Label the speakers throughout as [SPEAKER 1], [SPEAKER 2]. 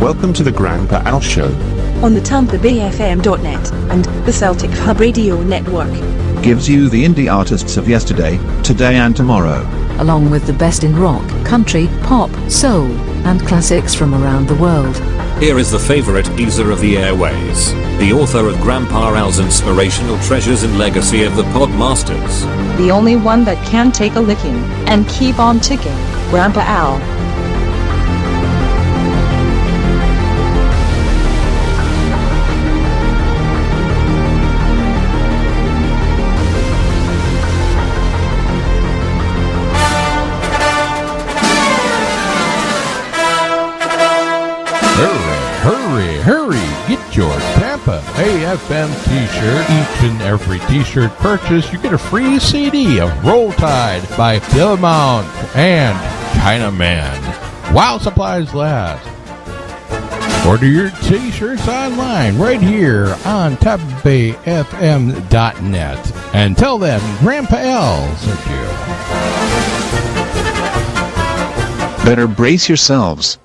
[SPEAKER 1] Welcome to the Grandpa Al Show
[SPEAKER 2] on the TampaBayFM.net and the Celtic Hub Radio Network.
[SPEAKER 3] Gives you the indie artists of yesterday, today and tomorrow,
[SPEAKER 4] along with the best in rock, country, pop, soul, and classics from around the world.
[SPEAKER 5] Here is the favorite geezer of the airways, the author of Grandpa Al's inspirational treasures and legacy of the Podmasters.
[SPEAKER 6] The only one that can take a licking and keep on ticking, Grandpa Al.
[SPEAKER 7] Hurry, get your Tampa AFM t-shirt. Each and every t-shirt purchase, you get a free CD of Roll Tide by Dillamount and Chinaman, while supplies last. Order your t-shirts online right here on TampaBayFM.net and tell them Grandpa Al sent you.
[SPEAKER 3] better brace yourselves.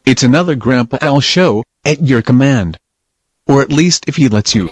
[SPEAKER 3] It's another Grandpa Al show, at your command. Or at least if he lets you.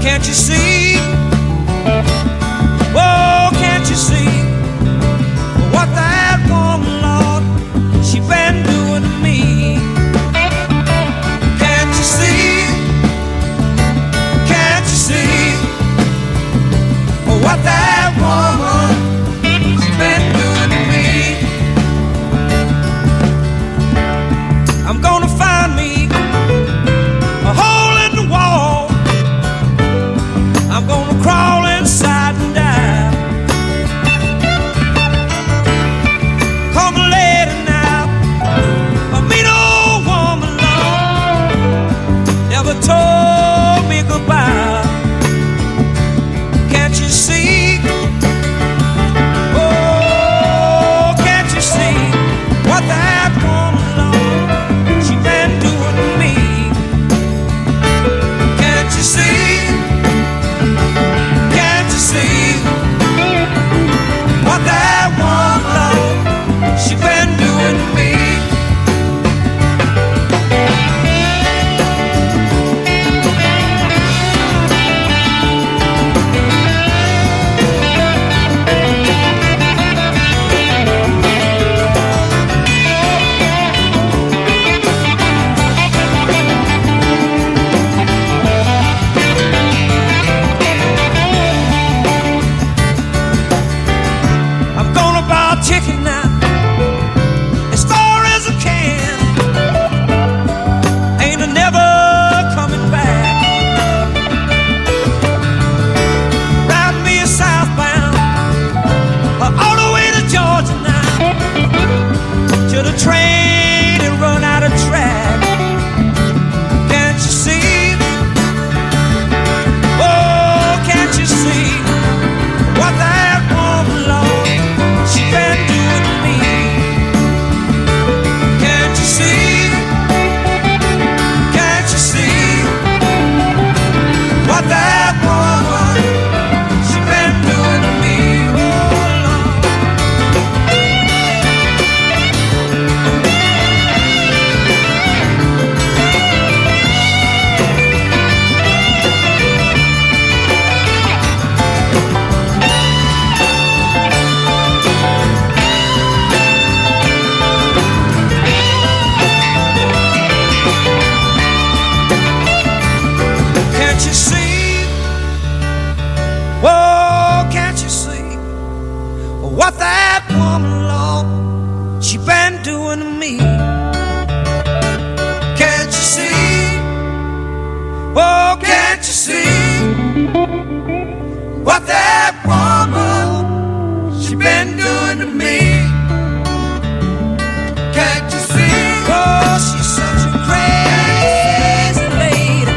[SPEAKER 8] Can't you see? Oh, can't you see what that woman, Lord, she been doing to me? Can't you see? Can't you see what that woman, she been doing to me? I'm gonna find me a hole in the wall. I'm gonna crawl inside and die. Come later now, a mean old woman, Lord, never told me goodbye. Can't you see? Oh, can't you see what that woman, Lord, she been doing to me? Can't you see? Can't you see what that woman, she been doing to me? I'm gonna buy a ticket now, as far as I can. Ain't a never coming back. Ride me a southbound, all the way to Georgia now, till the train and run out of track. Can't you see? Oh, can't you see what that woman, Lord, she been doing to me? Can't you see? Can't you see what that woman, she been doing to me? Oh, Lord. Can't you see? Oh, can't you see what that woman, Lord, she been doing to me? Can't you see? Oh, can't you see what that woman, she been doing to me? Can't you see? Oh, she's such a crazy lady.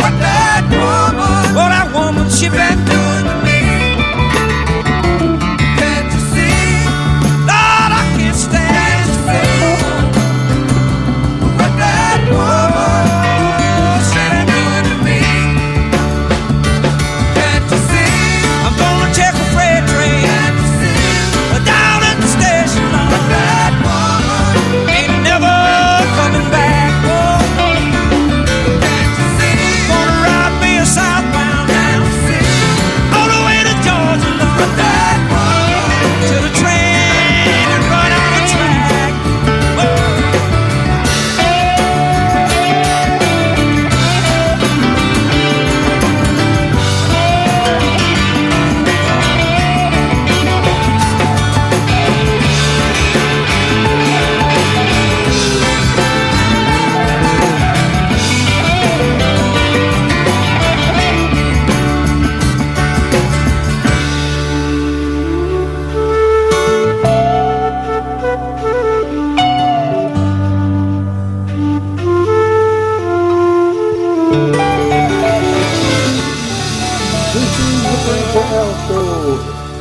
[SPEAKER 8] What that woman, she been doing to me? Can't you see? Lord, I can't stand to see what that woman, she been doing to me. Can't you see? I'm gonna check a freight train. Can't you see? Down at the station, Lord. What that woman ain't never coming back. Oh, can't you see? Gonna ride me a southbound now, all the way to Georgia, Lord. What that woman, till the train and run out of track. Oh.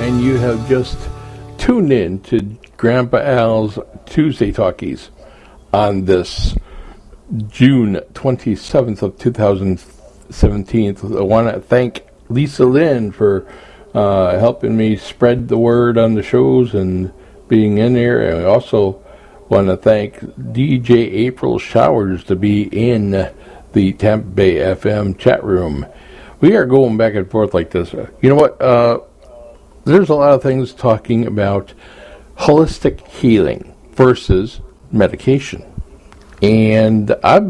[SPEAKER 7] And you have just tuned in to Grandpa Al's Tuesday Talkies on this June 27th of 2017. I want to thank Lisa Lynn for helping me spread the word on the shows and being in there. And I also want to thank DJ April Showers to be in the Tampa Bay FM chat room. We are going back and forth like this. You know what? There's a lot of things talking about holistic healing versus medication. And I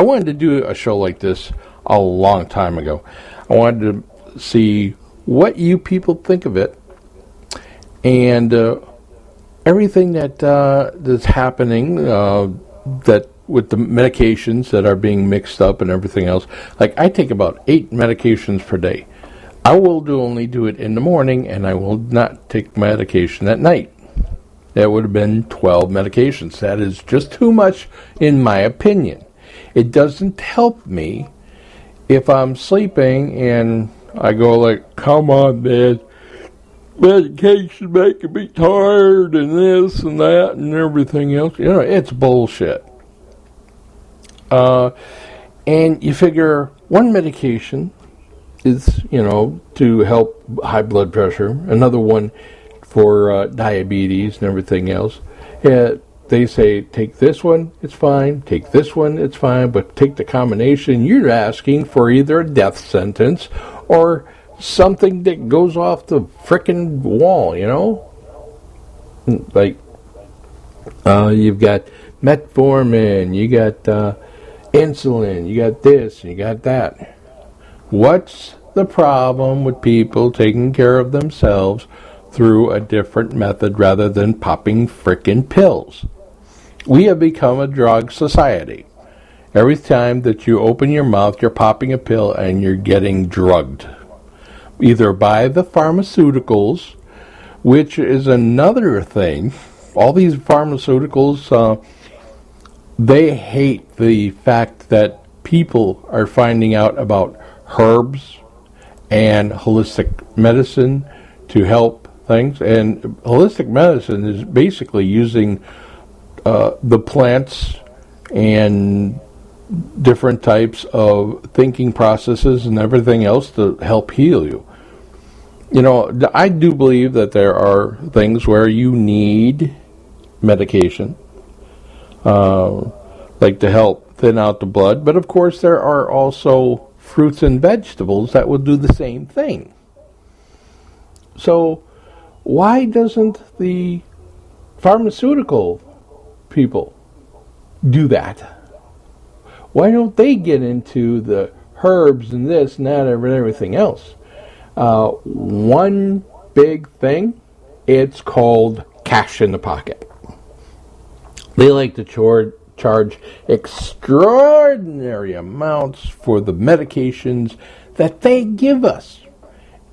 [SPEAKER 7] wanted to do a show like this a long time ago. I wanted to see what you people think of it. And everything that's happening, that with the medications that are being mixed up and everything else. Like, I take about 8 medications per day. I will only do it in the morning, and I will not take medication at night. That would have been 12 medications. That is just too much, in my opinion. It doesn't help me if I'm sleeping and I go like, come on, man, medication making me tired and this and that and everything else. You know, it's bullshit. And you figure one medication is, to help high blood pressure. Another one for diabetes and everything else. They say, take this one, it's fine. Take this one, it's fine. But take the combination, you're asking for either a death sentence or something that goes off the frickin' wall, Like, you've got metformin, you got insulin, you got this, and you got that. What's the problem with people taking care of themselves through a different method rather than popping frickin' pills? We have become a drug society. Every time that you open your mouth, you're popping a pill and you're getting drugged. Either by the pharmaceuticals, which is another thing. All these pharmaceuticals, they hate the fact that people are finding out about herbs and holistic medicine to help things. And holistic medicine is basically using the plants and different types of thinking processes and everything else to help heal you. I do believe that there are things where you need medication, like to help thin out the blood. But of course, there are also fruits and vegetables that will do the same thing. So why doesn't the pharmaceutical people do that? Why don't they get into the herbs and this and that and everything else? One big thing, it's called cash in the pocket. They like to charge extraordinary amounts for the medications that they give us.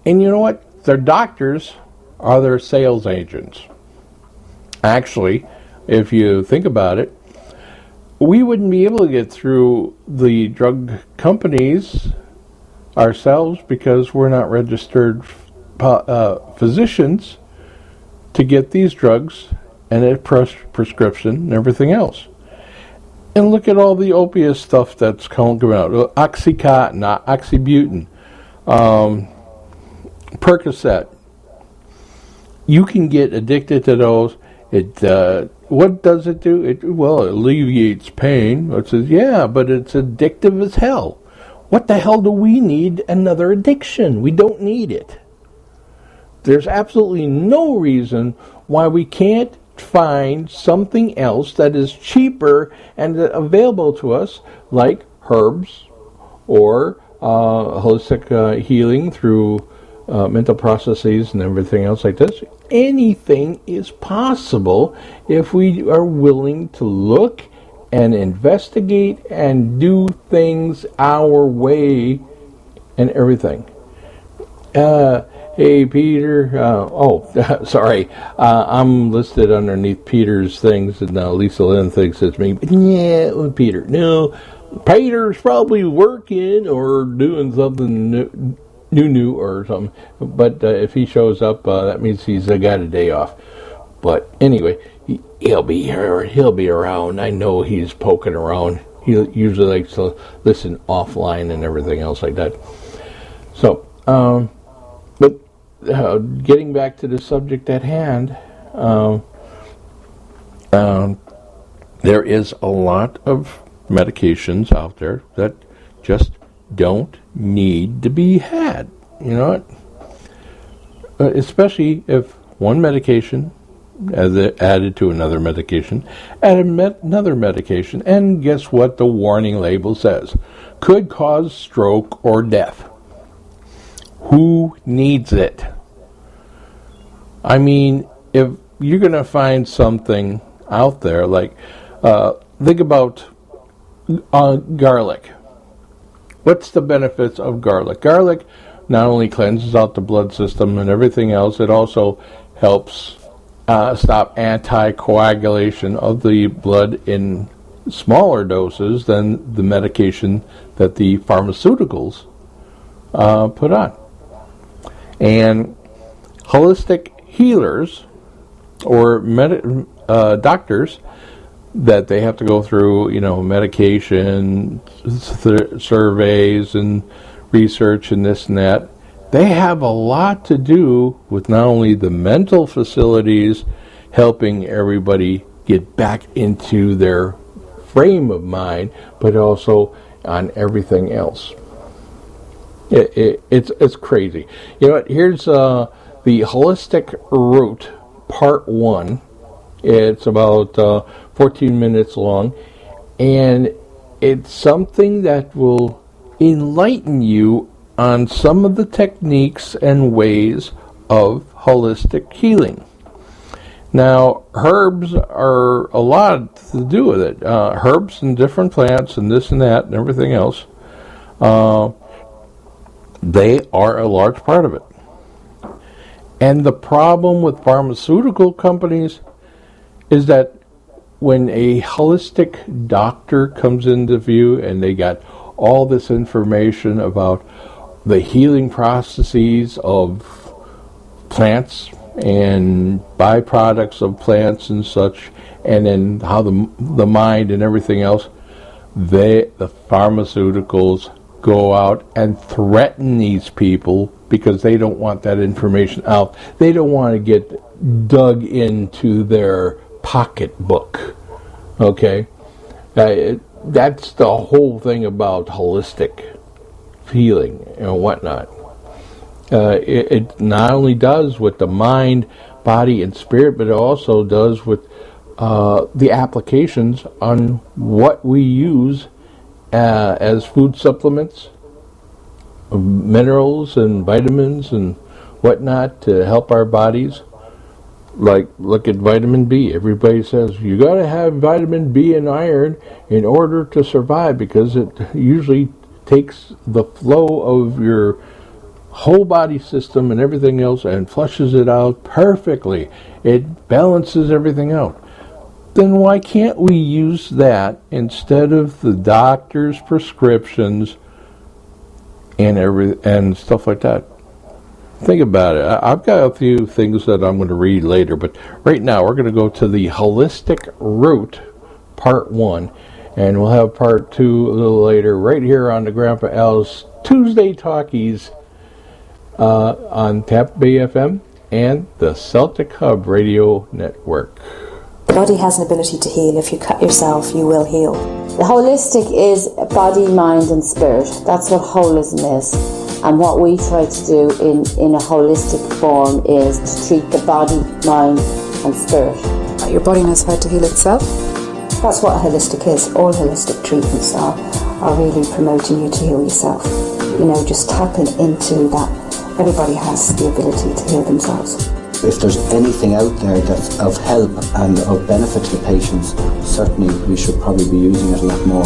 [SPEAKER 7] And you know what? Their doctors are their sales agents. Actually, if you think about it, we wouldn't be able to get through the drug companies ourselves because we're not registered physicians to get these drugs and a prescription and everything else. And look at all the opiate stuff that's coming out. Oxycontin, oxybutynin, Percocet. You can get addicted to those. What does it do? It alleviates pain. It says, yeah, but it's addictive as hell. What the hell do we need another addiction? We don't need it. There's absolutely no reason why we can't find something else that is cheaper and available to us, like herbs or holistic healing through mental processes and everything else like this. Anything is possible if we are willing to look and investigate and do things our way and everything. Hey, Peter. Sorry. I'm listed underneath Peter's things, and Lisa Lynn thinks it's me. But yeah, Peter. No, Peter's probably working or doing something new or something. But if he shows up, that means he's got a day off. But anyway, he'll be here. He'll be around. I know he's poking around. He usually likes to listen offline and everything else like that. So, getting back to the subject at hand, there is a lot of medications out there that just don't need to be had. You know what? Especially if one medication added to another medication, another medication, and guess what the warning label says? Could cause stroke or death. Who needs it? I mean, if you're going to find something out there, like, think about garlic. What's the benefits of garlic? Garlic not only cleanses out the blood system and everything else, it also helps stop anticoagulation of the blood in smaller doses than the medication that the pharmaceuticals put on. And holistic healers or doctors that they have to go through, medication surveys and research and this and that, they have a lot to do with not only the mental facilities helping everybody get back into their frame of mind, but also on everything else. It's crazy. You know what? Here's the Holistic Root, Part 1. It's about 14 minutes long, and it's something that will enlighten you on some of the techniques and ways of holistic healing. Now, herbs are a lot to do with it. Herbs and different plants and this and that and everything else, they are a large part of it. And the problem with pharmaceutical companies is that when a holistic doctor comes into view and they got all this information about the healing processes of plants and byproducts of plants and such, and then how the mind and everything else, the pharmaceuticals go out and threaten these people because they don't want that information out. They don't want to get dug into their pocketbook. Okay? That's the whole thing about holistic healing and whatnot. It not only does with the mind, body, and spirit, but it also does with the applications on what we use as food supplements, minerals and vitamins and whatnot to help our bodies. Like, look at vitamin B. Everybody says you got to have vitamin B and iron in order to survive, because it usually takes the flow of your whole body system and everything else and flushes it out perfectly. It balances everything out. Then why can't we use that instead of the doctor's prescriptions and stuff like that? Think about it. I've got a few things that I'm going to read later, but right now we're going to go to the Holistic Root, Part 1, and we'll have Part 2 a little later, right here on the Grandpa Al's Tuesday Talkies on Tampa Bay FM and the Celtic Hub Radio Network.
[SPEAKER 9] The body has an ability to heal. If you cut yourself, you will heal. The holistic is body, mind and spirit. That's what holism is. And what we try to do in a holistic form is to treat the body, mind and spirit.
[SPEAKER 10] Your body knows how to heal itself?
[SPEAKER 9] That's what holistic is. All holistic treatments are really promoting you to heal yourself. Just tapping into that. Everybody has the ability to heal themselves.
[SPEAKER 11] If there's anything out there that's of help and of benefit to the patients, certainly we should probably be using it a lot more.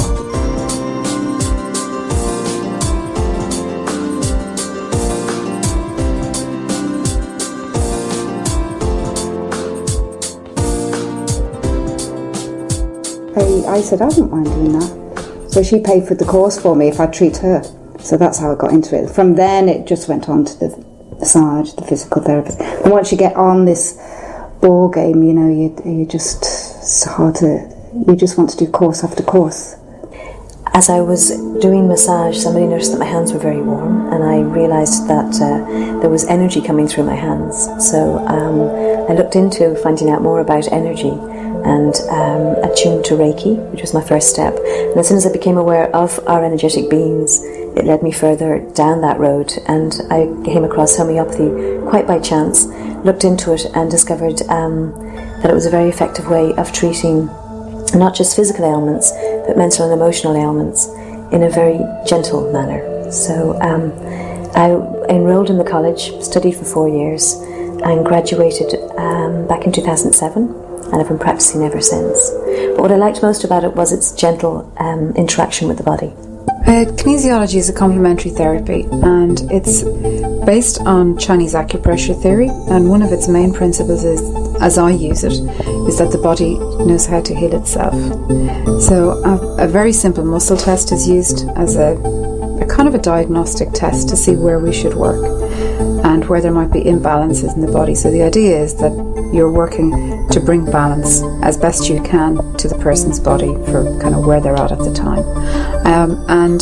[SPEAKER 12] I said I wouldn't mind doing that. So she paid for the course for me if I'd treat her. So that's how I got into it. From then it just went on to the massage, the physical therapist. And once you get on this ball game, you just want to do course after course.
[SPEAKER 9] As I was doing massage, somebody noticed that my hands were very warm, and I realised that there was energy coming through my hands. So
[SPEAKER 13] I looked into finding out more about energy and attuned to Reiki, which was my first step. And as soon as I became aware of our energetic beings, it led me further down that road, and I came across homeopathy quite by chance, looked into it and discovered that it was a very effective way of treating not just physical ailments, but mental and emotional ailments in a very gentle manner. So I enrolled in the college, studied for 4 years, and graduated back in 2007, and I've been practicing ever since. But what I liked most about it was its gentle interaction with the body.
[SPEAKER 10] Kinesiology is a complementary therapy, and it's based on Chinese acupressure theory, and one of its main principles is, as I use it, is that the body knows how to heal itself. So a very simple muscle test is used as a kind of a diagnostic test to see where we should work and where there might be imbalances in the body. So the idea is that you're working to bring balance as best you can to the person's body for kind of where they're at the time. And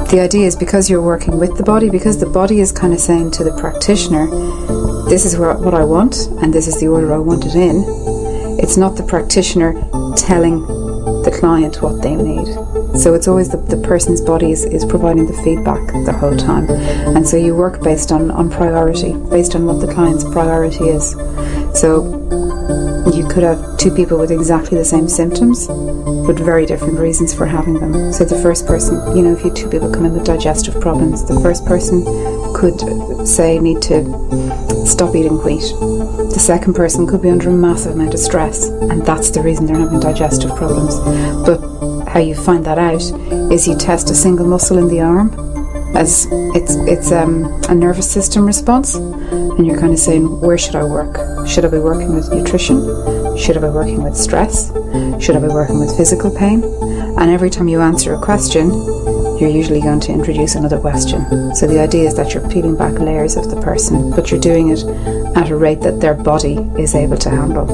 [SPEAKER 10] the idea is, because you're working with the body, because the body is kind of saying to the practitioner, this is what I want and this is the order I want it in, it's not the practitioner telling the client what they need. So it's always the person's body is providing the feedback the whole time. And so you work based on priority, based on what the client's priority is. So you could have two people with exactly the same symptoms, but very different reasons for having them. So the first person, if you two people come in with digestive problems, the first person could say need to stop eating wheat. The second person could be under a massive amount of stress, and that's the reason they're having digestive problems. But how you find that out is you test a single muscle in the arm, as it's a nervous system response, and you're kind of saying, where should I work? Should I be working with nutrition? Should I be working with stress? Should I be working with physical pain? And every time you answer a question, you're usually going to introduce another question. So the idea is that you're peeling back layers of the person, but you're doing it at a rate that their body is able to handle.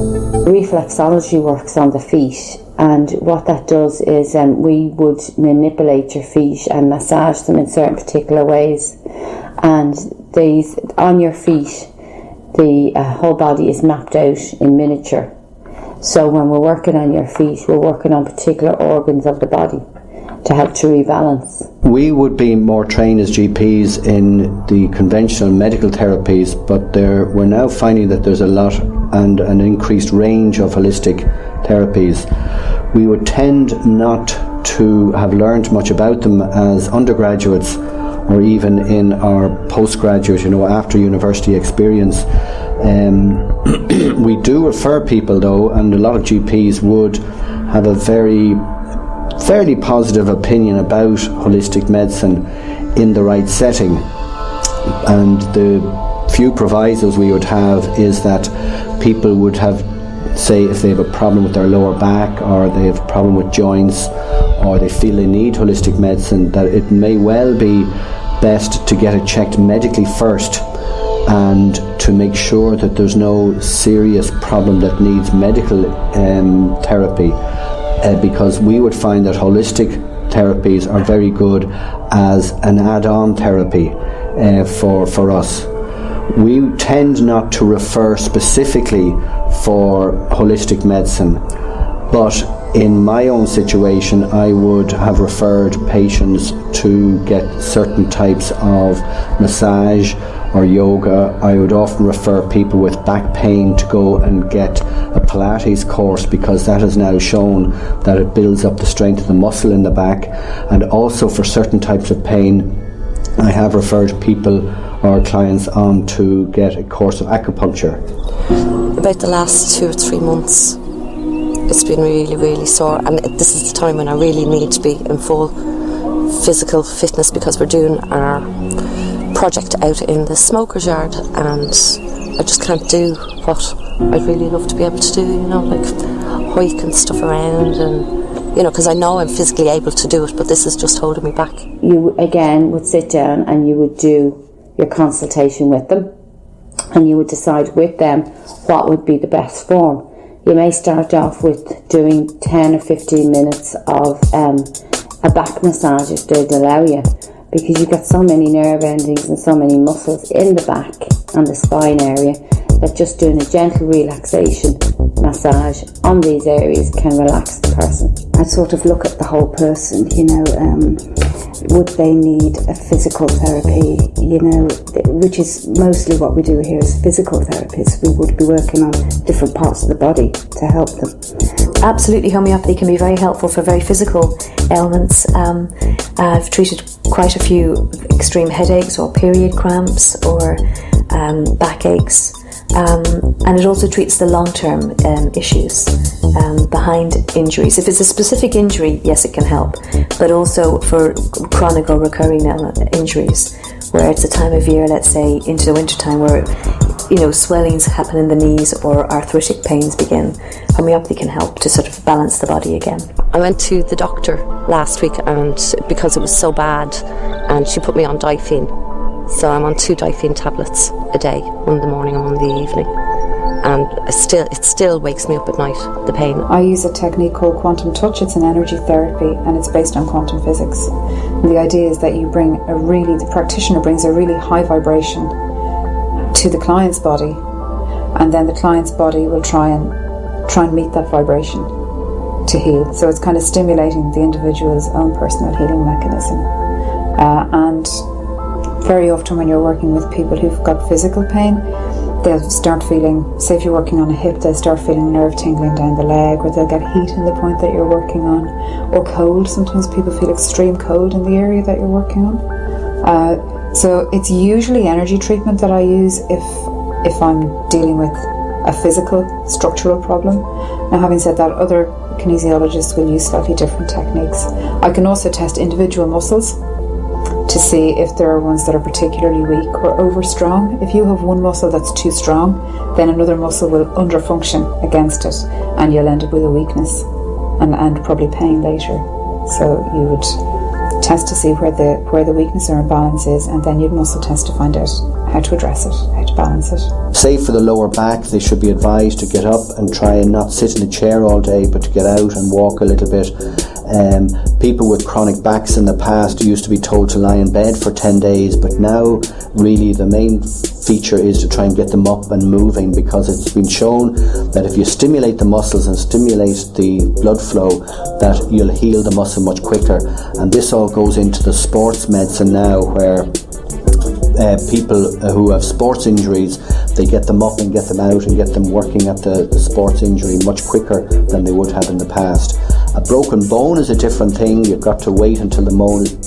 [SPEAKER 9] Reflexology works on the feet, and what that does is we would manipulate your feet and massage them in certain particular ways. And these on your feet, the whole body is mapped out in miniature. So when we're working on your feet, we're working on particular organs of the body to help to rebalance.
[SPEAKER 11] We would be more trained as GPs in the conventional medical therapies, but we're now finding that there's a lot and an increased range of holistic therapies. We would tend not to have learned much about them as undergraduates or even in our postgraduate, after university experience. We do refer people though, and a lot of GPs would have a fairly positive opinion about holistic medicine in the right setting. And the few provisos we would have is that people would have, say, if they have a problem with their lower back, or they have a problem with joints, or they feel they need holistic medicine, that it may well be best to get it checked medically first, and to make sure that there's no serious problem that needs medical therapy, because we would find that holistic therapies are very good as an add-on therapy for us. We tend not to refer specifically for holistic medicine, but in my own situation I would have referred patients to get certain types of massage or yoga. I would often refer people with back pain to go and get a Pilates course, because that has now shown that it builds up the strength of the muscle in the back. And also for certain types of pain, I have referred people or clients on to get a course of acupuncture.
[SPEAKER 14] About the last 2 or 3 months, it's been really, really sore, and this is the time when I really need to be in full physical fitness, because we're doing our project out in the smoker's yard, and I just can't do what I'd really love to be able to do, like hike and stuff around, and because I know I'm physically able to do it, but this is just holding me back.
[SPEAKER 9] You again would sit down and you would do your consultation with them, and you would decide with them what would be the best form. You may start off with doing 10 or 15 minutes of a back massage if they'd allow you, because you've got so many nerve endings and so many muscles in the back and the spine area that just doing a gentle relaxation massage on these areas can relax the person.
[SPEAKER 12] I sort of look at the whole person, would they need a physical therapy, which is mostly what we do here as physical therapists. We would be working on different parts of the body to help them.
[SPEAKER 13] Absolutely, homeopathy can be very helpful for very physical ailments. I've treated quite a few extreme headaches or period cramps or backaches. And it also treats the long-term issues behind injuries. If it's a specific injury, yes, it can help, but also for chronic or recurring injuries, where it's a time of year, let's say into the winter time, where swellings happen in the knees or arthritic pains begin. Homeopathy can help to sort of balance the body again.
[SPEAKER 14] I went to the doctor last week, and because it was so bad, and she put me on Difene. So I'm on 2 Difene tablets a day, one in the morning and one in the evening. And it still wakes me up at night, the pain.
[SPEAKER 10] I use a technique called quantum touch. It's an energy therapy and it's based on quantum physics. And the idea is that the practitioner brings a really high vibration to the client's body, and then the client's body will try and meet that vibration to heal. So it's kind of stimulating the individual's own personal healing mechanism. And very often when you're working with people who've got physical pain, they'll start feeling, say if you're working on a hip, they'll start feeling nerve tingling down the leg, or they'll get heat in the point that you're working on, or cold. Sometimes people feel extreme cold in the area that you're working on. So it's usually energy treatment that I use if I'm dealing with a physical structural problem. Now, having said that, other kinesiologists will use slightly different techniques. I can also test individual muscles to see if there are ones that are particularly weak or over strong. If you have one muscle that's too strong, then another muscle will underfunction against it, and you'll end up with a weakness and probably pain later. So you would test to see where the weakness or imbalance is, and then you'd muscle test to find out how to address it, how to balance it.
[SPEAKER 11] Say for the lower back, they should be advised to get up and try and not sit in a chair all day, but to get out and walk a little bit. People with chronic backs in the past used to be told to lie in bed for 10 days, but now really the main feature is to try and get them up and moving, because it's been shown that if you stimulate the muscles and stimulate the blood flow, that you'll heal the muscle much quicker. And this all goes into the sports medicine now, where people who have sports injuries, they get them up and get them out and get them working at the sports injury much quicker than they would have in the past. A broken bone is a different thing. You've got to wait until the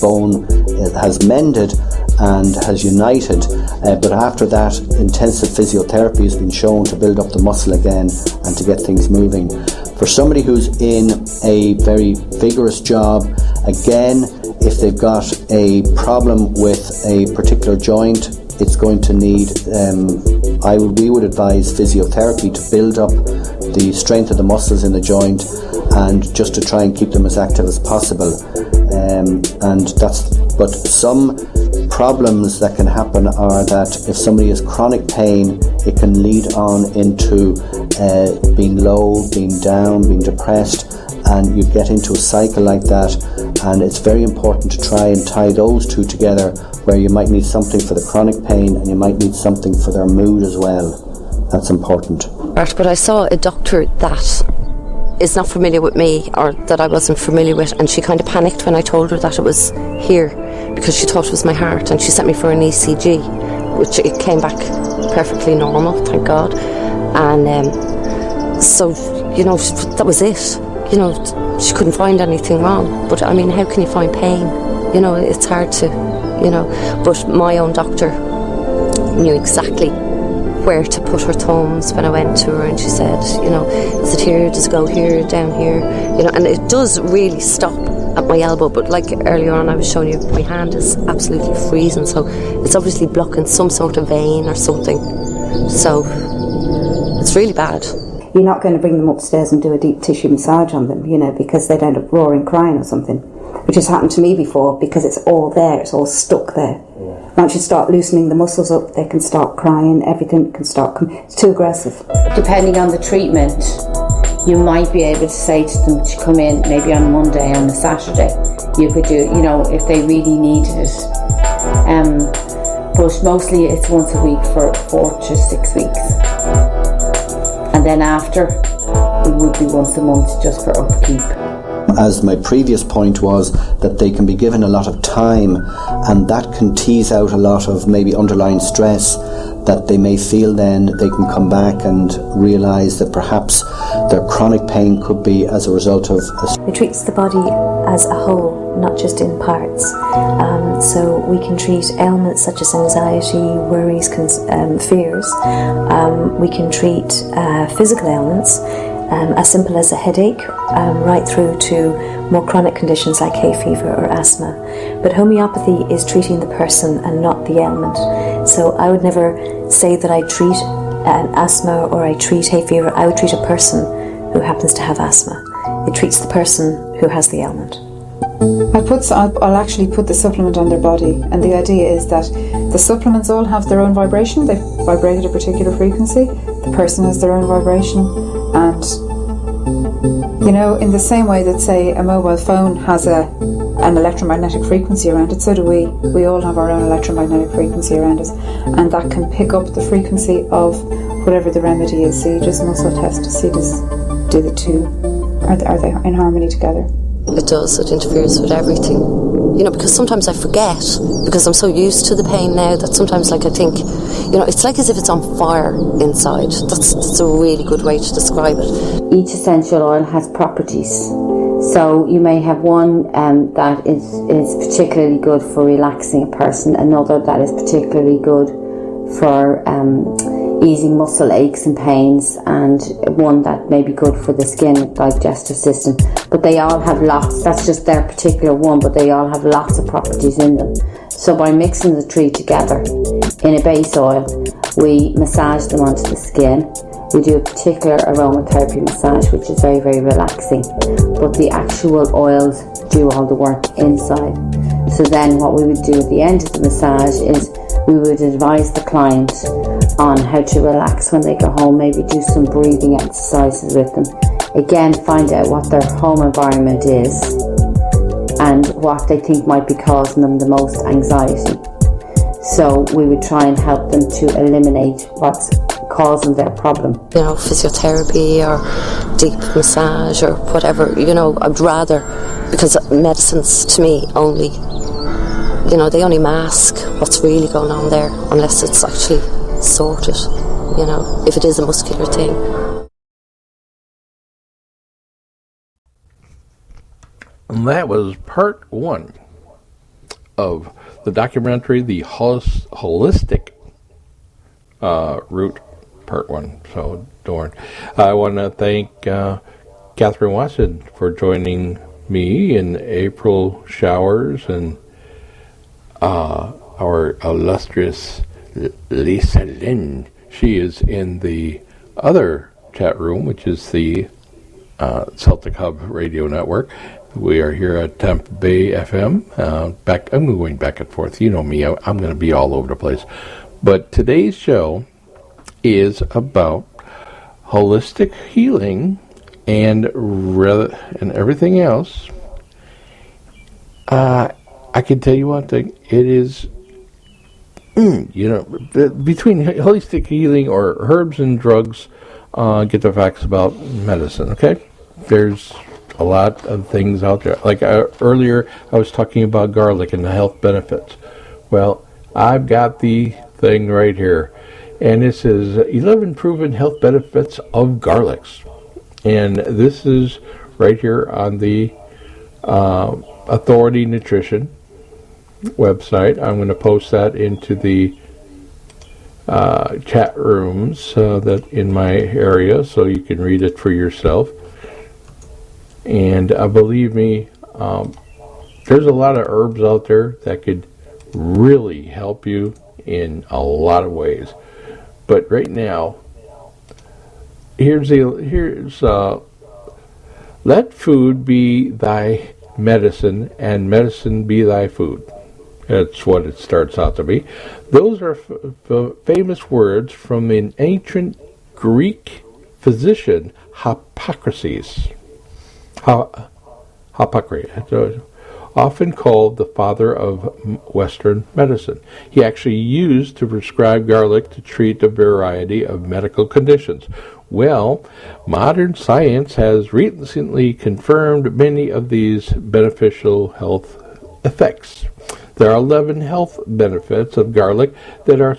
[SPEAKER 11] bone has mended and has united, but after that, intensive physiotherapy has been shown to build up the muscle again and to get things moving. For somebody who's in a very vigorous job, again, if they've got a problem with a particular joint, it's going to need, we would advise physiotherapy to build up the strength of the muscles in the joint, and just to try and keep them as active as possible. But some problems that can happen are that if somebody has chronic pain, it can lead on into being low, being down, being depressed, and you get into a cycle like that. And it's very important to try and tie those two together, where you might need something for the chronic pain and you might need something for their mood as well. That's important.
[SPEAKER 14] But I saw a doctor that is not familiar with me, or that I wasn't familiar with, and she kind of panicked when I told her that it was here, because she thought it was my heart, and she sent me for an ECG, which it came back perfectly normal, thank God. And so, that was it. She couldn't find anything wrong. But I mean, how can you find pain? It's hard to, but my own doctor knew exactly where to put her thumbs when I went to her, and she said, is it here, does it go here, down here, and it does really stop at my elbow. But like earlier on I was showing you, my hand is absolutely freezing, so it's obviously blocking some sort of vein or something, so it's really bad.
[SPEAKER 12] You're not going to bring them upstairs and do a deep tissue massage on them, because they'd end up roaring, crying or something, which has happened to me before, because it's all there, it's all stuck there. Once you start loosening the muscles up, they can start crying, everything can start coming. It's too aggressive.
[SPEAKER 9] Depending on the treatment, you might be able to say to them to come in maybe on a Monday, on a Saturday. You could do, if they really needed it. But mostly it's once a week for 4 to 6 weeks. and then after it would be once a month just for upkeep.
[SPEAKER 11] As my previous point was, that they can be given a lot of time, and that can tease out a lot of maybe underlying stress that they may feel. Then they can come back and realise that perhaps their chronic pain could be as a result of...
[SPEAKER 13] It treats the body as a whole, not just in parts. So we can treat ailments such as anxiety, worries, fears. We can treat physical ailments, as simple as a headache, right through to more chronic conditions like hay fever or asthma. But homeopathy is treating the person and not the ailment. So I would never say that I treat an asthma or I treat hay fever. I would treat a person who happens to have asthma. It treats the person who has the ailment.
[SPEAKER 10] I'll actually put the supplement on their body, and the idea is that the supplements all have their own vibration. They vibrate at a particular frequency. The person has their own vibration, and you know, in the same way that, say, a mobile phone has an electromagnetic frequency around it, so do we. We all have our own electromagnetic frequency around us, and that can pick up the frequency of whatever the remedy is. So you just muscle test to see, do the two, are they in harmony together?
[SPEAKER 14] It does, it interferes with everything. You know, because sometimes I forget, because I'm so used to the pain now that sometimes, like, I think, you know, it's like as if it's on fire inside. That's a really good way to describe it.
[SPEAKER 9] Each essential oil has properties. So you may have one that is particularly good for relaxing a person, another that is particularly good for easing muscle aches and pains, and one that may be good for the skin, digestive system. But they all have lots, that's just their particular one, but they all have lots of properties in them. So by mixing the three together in a base oil, we massage them onto the skin. We do a particular aromatherapy massage, which is very, very relaxing. But the actual oils do all the work inside. So then what we would do at the end of the massage is we would advise the client on how to relax when they go home, maybe do some breathing exercises with them. Again, find out what their home environment is and what they think might be causing them the most anxiety. So we would try and help them to eliminate what's causing their problem.
[SPEAKER 14] You know, physiotherapy or deep massage or whatever, you know, I'd rather, because medicines to me only, you know, they only mask what's really going on there unless it's actually sorted, you know, if it is a muscular thing.
[SPEAKER 7] And that was part one of the documentary, The Holistic Route, part one. So, Dorn. I want to thank Catherine Watson for joining me in April Showers, and our illustrious Lisa Lynn. She is in the other chat room, which is the Celtic Hub Radio Network. We are here at Tampa Bay FM. I'm going back and forth. You know me, I'm going to be all over the place. But today's show is about holistic healing and everything else. I can tell you one thing. It is, you know, between holistic healing or herbs and drugs, get the facts about medicine, okay? There's a lot of things out there. Like earlier, I was talking about garlic and the health benefits. Well, I've got the thing right here, and it says 11 proven health benefits of garlics. And this is right here on the Authority Nutrition website. I'm going to post that into the chat rooms that in my area, so you can read it for yourself. And believe me, there's a lot of herbs out there that could really help you in a lot of ways. But right now, here's let food be thy medicine, and medicine be thy food. That's what it starts out to be. Those are famous words from an ancient Greek physician, Hippocrates. often called the father of Western medicine. He actually used to prescribe garlic to treat a variety of medical conditions. Well, modern science has recently confirmed many of these beneficial health effects. There are 11 health benefits of garlic that are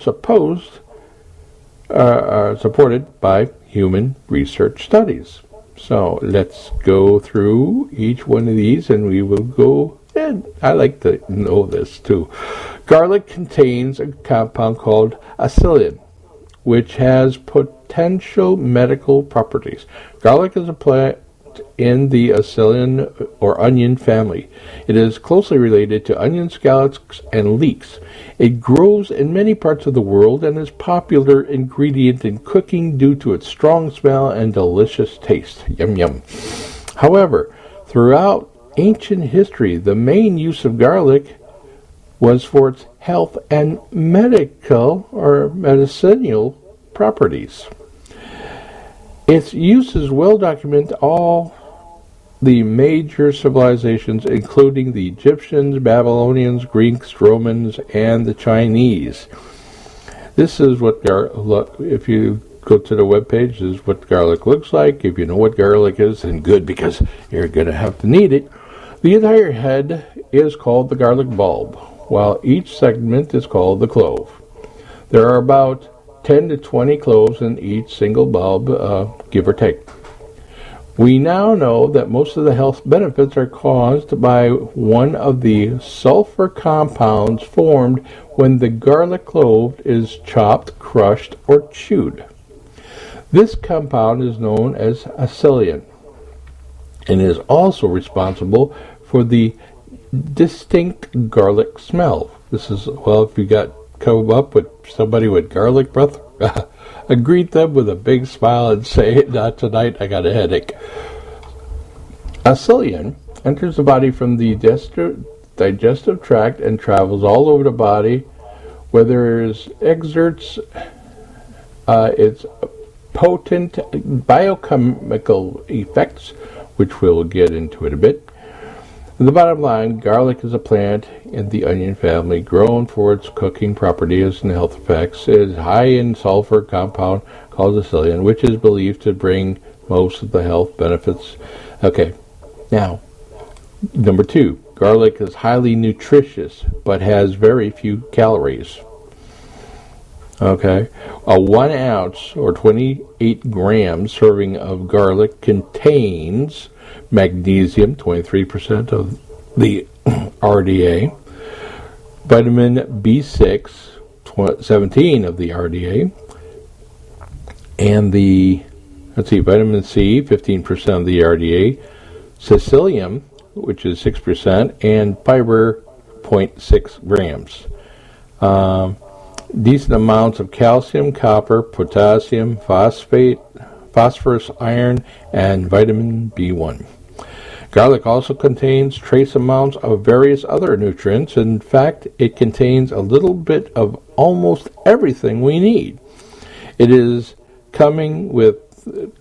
[SPEAKER 7] supported by human research studies. So let's go through each one of these, and we will go, and I like to know this too. Garlic contains a compound called acetylene, which has potential medical properties. Garlic is a plant in the acetylene or onion family. It is closely related to onion scallops and leeks. It grows in many parts of the world and is a popular ingredient in cooking due to its strong smell and delicious taste. Yum yum. However, throughout ancient history, the main use of garlic was for its health and medical or medicinal properties. Its use is well documented all the major civilizations, including the Egyptians, Babylonians, Greeks, Romans, and the Chinese. This is what if you go to the webpage, this is what garlic looks like. If you know what garlic is, then good, because you're going to have to need it. The entire head is called the garlic bulb, while each segment is called the clove. There are about 10 to 20 cloves in each single bulb, give or take. We now know that most of the health benefits are caused by one of the sulfur compounds formed when the garlic clove is chopped, crushed, or chewed. This compound is known as acetylene and is also responsible for the distinct garlic smell. This is, well, if you come up with somebody with garlic breath, greet them with a big smile and say, "Not tonight, I got a headache." Acetylene enters the body from the digestive tract and travels all over the body, where it exerts its potent biochemical effects, which we'll get into it a bit. The bottom line, garlic is a plant in the onion family grown for its cooking properties and health effects. It is high in sulfur compound called acetylene, which is believed to bring most of the health benefits. Okay, now, number 2, garlic is highly nutritious but has very few calories. Okay, a 1 ounce or 28 grams serving of garlic contains magnesium, 23% of the RDA, vitamin B6, 17 of the RDA, and vitamin C, 15% of the RDA, psyllium, which is 6%, and fiber, 0.6 grams. Decent amounts of calcium, copper, potassium, phosphorus, iron, and vitamin B1. Garlic also contains trace amounts of various other nutrients. In fact, it contains a little bit of almost everything we need. It is coming with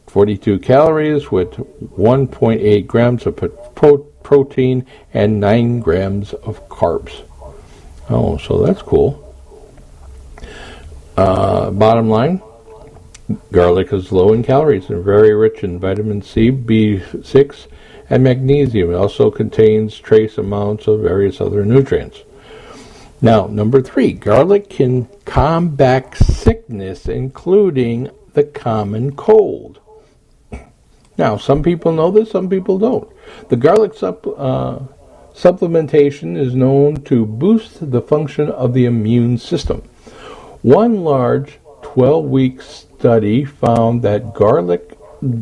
[SPEAKER 7] 42 calories with 1.8 grams of protein and 9 grams of carbs. Oh, so that's cool. Bottom line, garlic is low in calories and very rich in vitamin C, B6, and magnesium. It also contains trace amounts of various other nutrients. Now, number 3, garlic can combat sickness, including the common cold. Now, some people know this, some people don't. The garlic supplementation is known to boost the function of the immune system. One large 12-week study found that garlic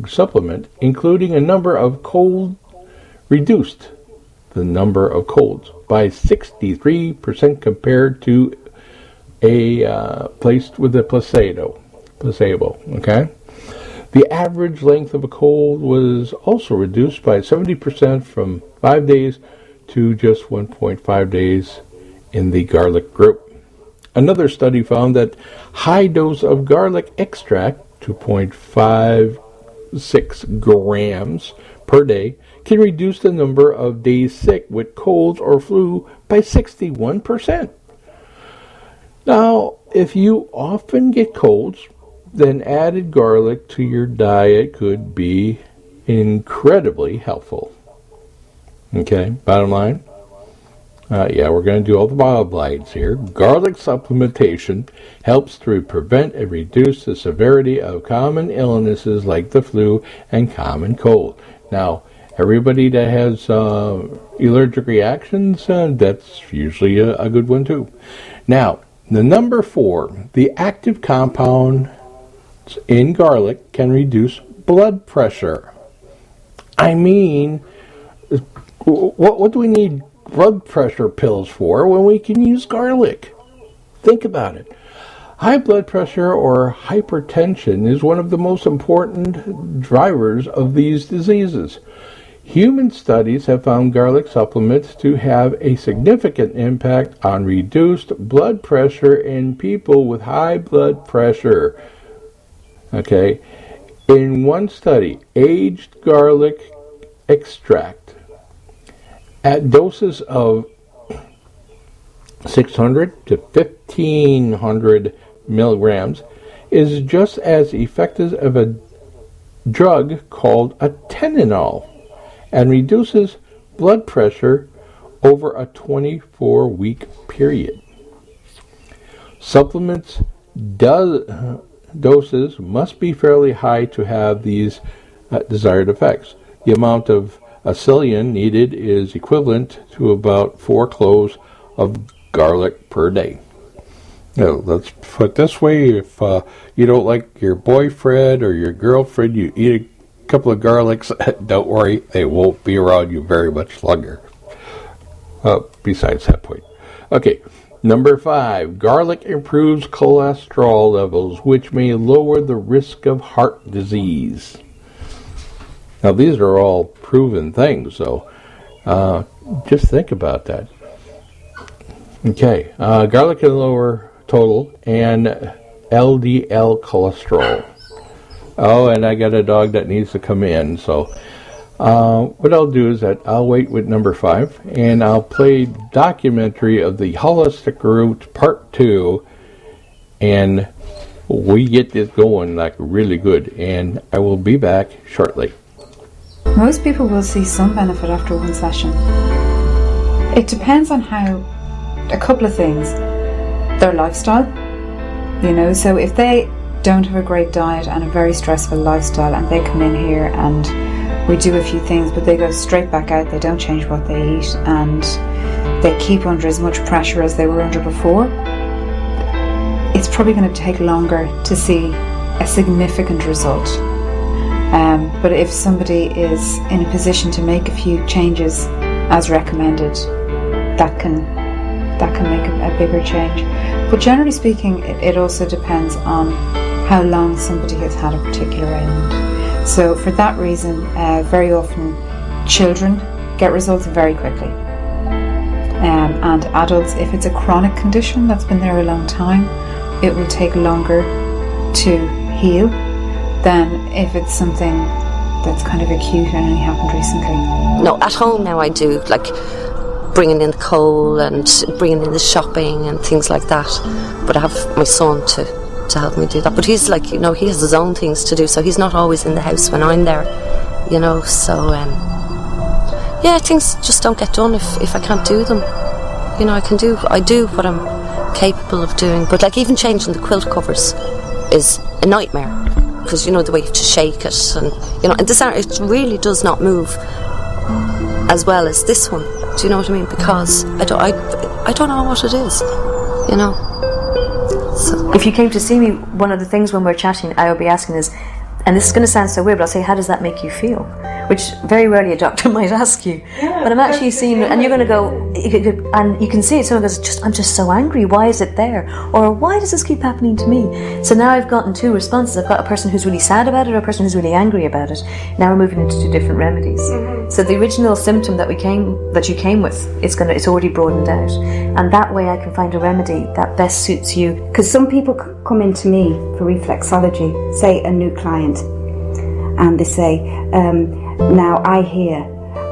[SPEAKER 7] supplement, including a number of colds, reduced the number of colds by 63% compared to a placed with a placebo. Okay, the average length of a cold was also reduced by 70% from 5 days to just 1.5 days in the garlic group. Another study found that high dose of garlic extract, 2.56 grams per day, can reduce the number of days sick with colds or flu by 61%. Now, if you often get colds, then added garlic to your diet could be incredibly helpful. Okay, bottom line. We're going to do all the bottom lines here. Garlic supplementation helps to prevent and reduce the severity of common illnesses like the flu and common cold. Now, everybody that has allergic reactions, that's usually a good one too. Now, the number 4, the active compound in garlic can reduce blood pressure. I mean, what do we need blood pressure pills for when we can use garlic? Think about it. High blood pressure or hypertension is one of the most important drivers of these diseases. Human studies have found garlic supplements to have a significant impact on reduced blood pressure in people with high blood pressure. Okay, in one study, aged garlic extract at doses of 600 to 1500 milligrams is just as effective as a drug called atenolol and reduces blood pressure over a 24-week period. Supplements doses must be fairly high to have these desired effects. The amount of psyllium needed is equivalent to about 4 cloves of garlic per day. Now, let's put it this way, if you don't like your boyfriend or your girlfriend, you eat a couple of garlics, don't worry, they won't be around you very much longer. Besides that point. Okay, number 5, garlic improves cholesterol levels, which may lower the risk of heart disease. Now, these are all proven things, so just think about that. Okay, garlic can lower total and LDL cholesterol. Oh, and I got a dog that needs to come in, so what I'll do is that I'll wait with number 5, and I'll play documentary of the Holistic Root Part 2, and we get this going like really good, and I will be back shortly.
[SPEAKER 10] Most people will see some benefit after one session. It depends on a couple of things. Their lifestyle, so if they don't have a great diet and a very stressful lifestyle and they come in here and we do a few things but they go straight back out, they don't change what they eat and they keep under as much pressure as they were under before, it's probably going to take longer to see a significant result. But if somebody is in a position to make a few changes as recommended, that can make a bigger change. But generally speaking, it also depends on how long somebody has had a particular ailment. So for that reason, very often children get results very quickly. And adults, if it's a chronic condition that's been there a long time, it will take longer to heal than if it's something that's kind of acute and only happened recently.
[SPEAKER 14] No, at home now I do, like bringing in the coal and bringing in the shopping and things like that. But I have my son to help me do that. But he's like, he has his own things to do, so he's not always in the house when I'm there, so things just don't get done if I can't do them. I do what I'm capable of doing, but like even changing the quilt covers is a nightmare, because the way you have to shake it, and and this it really does not move as well as this one. Do you know what I mean? Because I don't know what it is, So if you came to see me, one of the things when we're chatting, I would be asking is, and this is going to sound so weird, but I'll say, how does that make you feel? Which very rarely a doctor might ask you. Yeah, but I'm actually seeing, and you're going to go, and you can see it. Someone goes, I'm just so angry. Why is it there? Or why does this keep happening to me? So now I've gotten 2 responses. I've got a person who's really sad about it, or a person who's really angry about it. Now we're moving into 2 different remedies. Mm-hmm. So the original symptom that you came with, it's already broadened out, and that way I can find a remedy that best suits you.
[SPEAKER 12] Because some people come into me for reflexology, say a new client, and they say, now I hear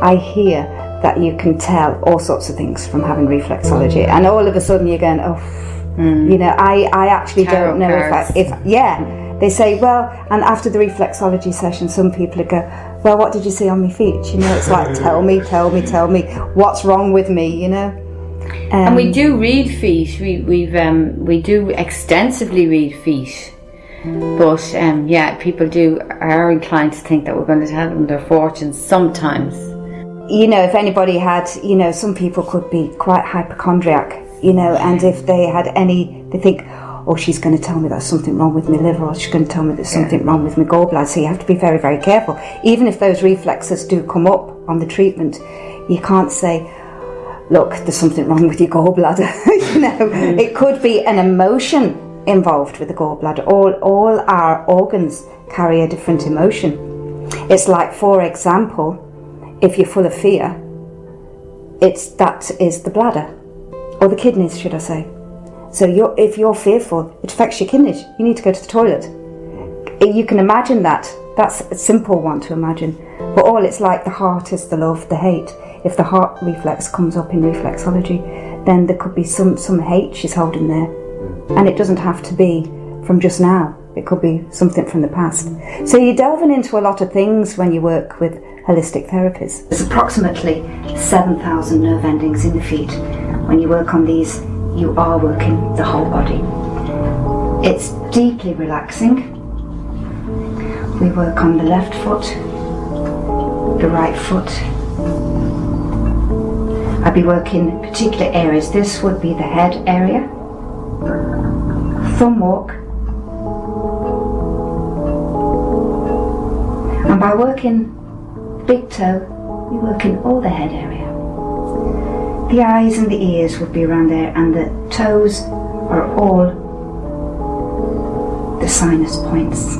[SPEAKER 12] I hear that you can tell all sorts of things from having reflexology, and all of a sudden you're going, I actually don't know if they say, well, and after the reflexology session, some people go, well, what did you see on my feet? It's like, tell me, what's wrong with me,
[SPEAKER 15] and we do read feet. We do extensively read feet. But people are inclined to think that we're going to tell them their fortunes sometimes.
[SPEAKER 12] If anybody had, some people could be quite hypochondriac, and if they had they think, oh, she's going to tell me there's something wrong with my liver, or she's going to tell me there's something wrong with my gallbladder. So you have to be very, very careful. Even if those reflexes do come up on the treatment, you can't say, look, there's something wrong with your gallbladder. It could be an emotion involved with the gallbladder. All our organs carry a different emotion. It's like, for example, if you're full of fear, that is the bladder, or the kidneys, should I say. So if you're fearful, it affects your kidneys. You need to go to the toilet. You can imagine that. That's a simple one to imagine. But it's like the heart is the love, the hate. If the heart reflex comes up in reflexology, then there could be some hate she's holding there. And it doesn't have to be from just now. It could be something from the past. So you're delving into a lot of things when you work with holistic therapies. There's approximately 7,000 nerve endings in the feet. When you work on these, you are working the whole body. It's deeply relaxing. We work on the left foot, the right foot. I'll be working particular areas. This would be the head area, thumb walk. And by working big toe, we work in all the head area. The eyes and the ears would be around there, and the toes are all the sinus points.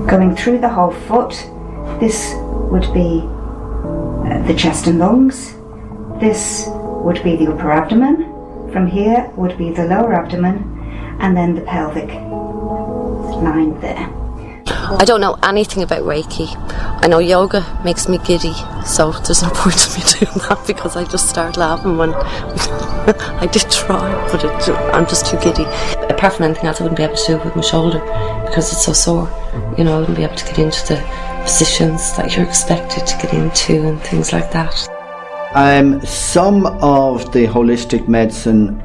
[SPEAKER 12] Going through the whole foot, this would be the chest and lungs. This would be the upper abdomen. From here would be the lower abdomen, and then the pelvic line there.
[SPEAKER 14] I don't know anything about Reiki. I know yoga makes me giddy, so there's no point in me doing that because I just start laughing when I did try, but I'm just too giddy. Apart from anything else, I wouldn't be able to do it with my shoulder because it's so sore. I wouldn't be able to get into the positions that you're expected to get into and things like that.
[SPEAKER 11] Some of the holistic medicine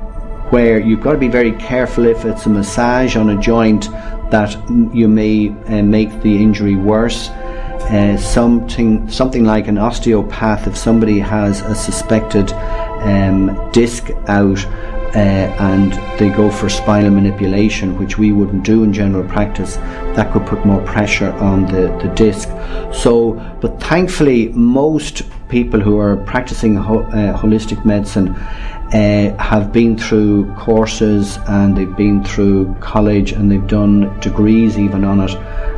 [SPEAKER 11] where you've got to be very careful if it's a massage on a joint that you may make the injury worse. Something like an osteopath, if somebody has a suspected disc out and they go for spinal manipulation, which we wouldn't do in general practice, that could put more pressure on the disc. But thankfully most people who are practicing holistic medicine have been through courses, and they've been through college, and they've done degrees even on it,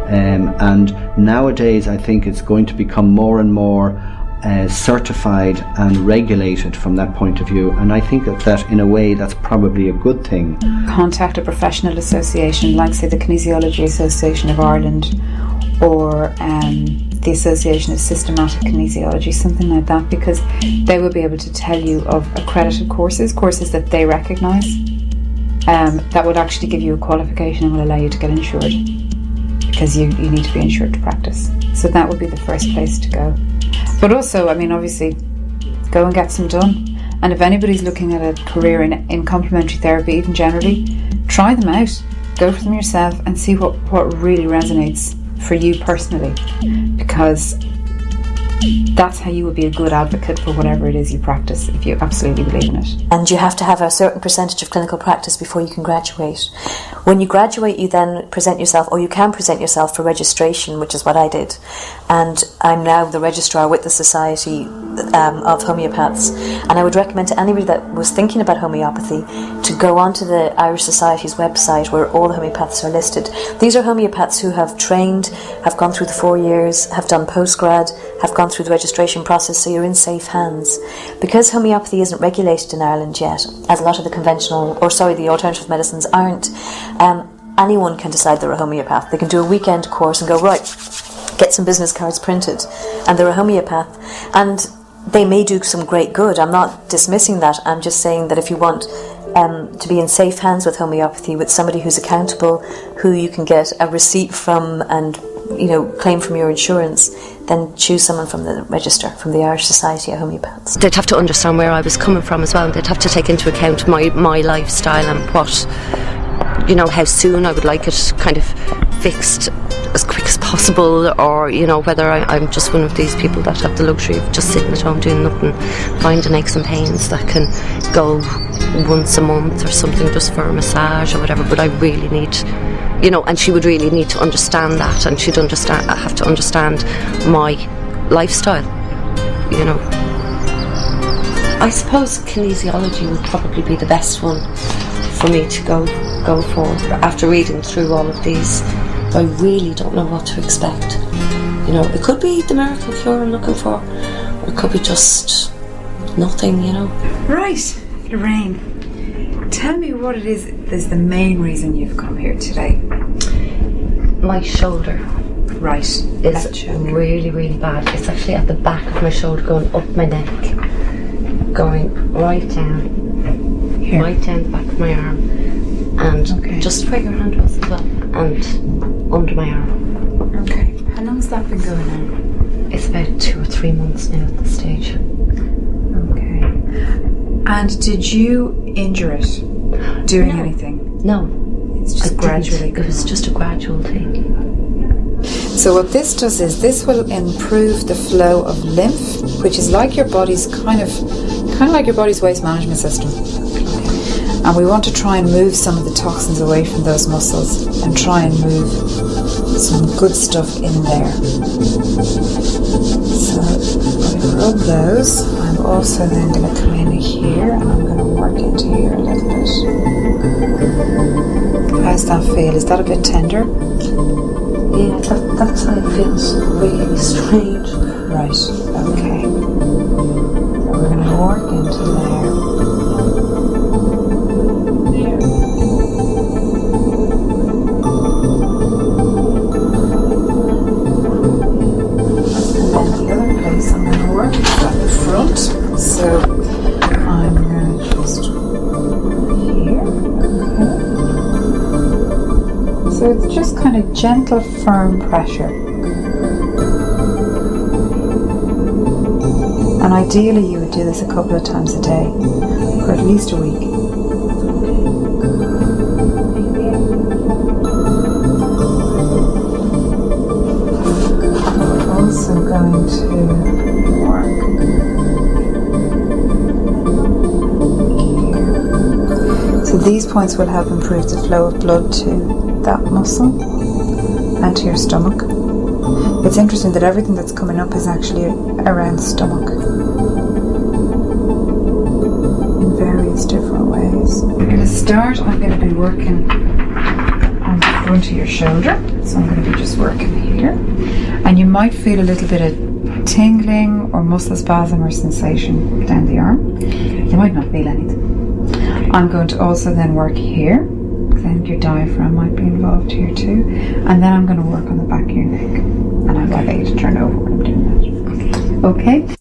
[SPEAKER 11] and nowadays I think it's going to become more and more certified and regulated from that point of view, and I think that in a way that's probably a good thing.
[SPEAKER 10] Contact a professional association like, say, the Kinesiology Association of Ireland, or the Association of Systematic Kinesiology, something like that, because they will be able to tell you of accredited courses that they recognise, that would actually give you a qualification and will allow you to get insured, because you need to be insured to practice. So that would be the first place to go. But also, obviously, go and get some done. And if anybody's looking at a career in complementary therapy, even generally, try them out. Go for them yourself and see what really resonates for you personally, because that's how you would be a good advocate for whatever it is you practice, if you absolutely believe in it.
[SPEAKER 13] And you have to have a certain percentage of clinical practice before you can graduate. When you graduate, you then present yourself, or you can present yourself for registration, which is what I did. And I'm now the registrar with the Society of Homeopaths. And I would recommend to anybody that was thinking about homeopathy to go onto the Irish Society's website, where all the homeopaths are listed. These are homeopaths who have trained, have gone through the 4 years, have done postgrad, have gone through the registration process, so you're in safe hands. Because homeopathy isn't regulated in Ireland yet, as a lot of the the alternative medicines aren't, anyone can decide they're a homeopath. They can do a weekend course and go, right, get some business cards printed, and they're a homeopath, and they may do some great good. I'm not dismissing that. I'm just saying that if you want to be in safe hands with homeopathy, with somebody who's accountable, who you can get a receipt from and claim from your insurance, then choose someone from the register, from the Irish Society of Homeopaths.
[SPEAKER 14] They'd have to understand where I was coming from as well, and they'd have to take into account my lifestyle and what, how soon I would like it kind of fixed as quick as possible, or whether I'm just one of these people that have the luxury of just sitting at home doing nothing, finding aches and pains that can go once a month or something just for a massage or whatever. But I really need, and she would really need to understand that, and she'd have to understand my lifestyle. I suppose kinesiology would probably be the best one for me to go for after reading through all of these. I really don't know what to expect. It could be the miracle cure I'm looking for, or it could be just nothing,
[SPEAKER 10] Right, Lorraine, tell me what it is the main reason you've come here today.
[SPEAKER 14] My shoulder.
[SPEAKER 10] Right.
[SPEAKER 14] Is really, really bad. It's actually at the back of my shoulder, going up my neck, going right down,
[SPEAKER 10] here.
[SPEAKER 14] Right down the back of my arm, and just where your hand was as well, and under my arm.
[SPEAKER 10] Okay. How long has that been going on?
[SPEAKER 14] It's about 2 or 3 months now at this stage.
[SPEAKER 10] Okay. And did you injure it doing anything?
[SPEAKER 14] No.
[SPEAKER 10] It's just gradually.
[SPEAKER 14] It was just a gradual thing.
[SPEAKER 10] So what this does is this will improve the flow of lymph, which is like your body's kind of like your body's waste management system. And we want to try and move some of the toxins away from those muscles and try and move some good stuff in there. So I rub those. I'm also then going to come in here and I'm going to work into here a little bit. How's that feel? Is that a bit tender?
[SPEAKER 14] Yeah, that's how it feels. Really strange.
[SPEAKER 10] Right, okay. So we're going to work into there. So I'm going to just here, okay. So it's just kind of gentle, firm pressure. And ideally you would do this a couple of times a day, for at least a week. I'm also going to work so these points will help improve the flow of blood to that muscle and to your stomach. It's interesting that everything that's coming up is actually around the stomach in various different ways. To start, I'm going to be working on the front of your shoulder. So I'm going to be just working here. And you might feel a little bit of tingling or muscle spasm or sensation down the arm. You might not feel anything. I'm going to also then work here, then your diaphragm might be involved here too, and then I'm going to work on the back of your neck, and I'll allow you to turn over when I'm doing that. Okay?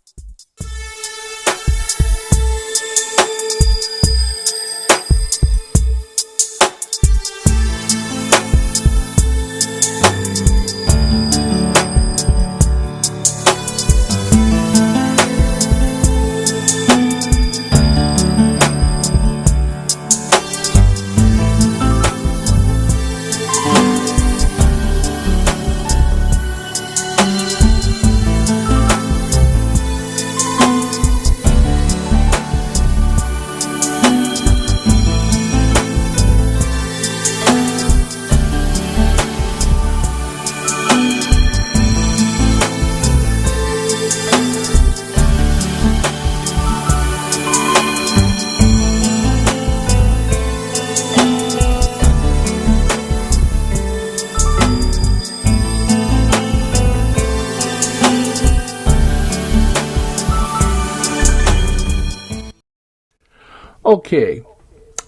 [SPEAKER 7] Okay,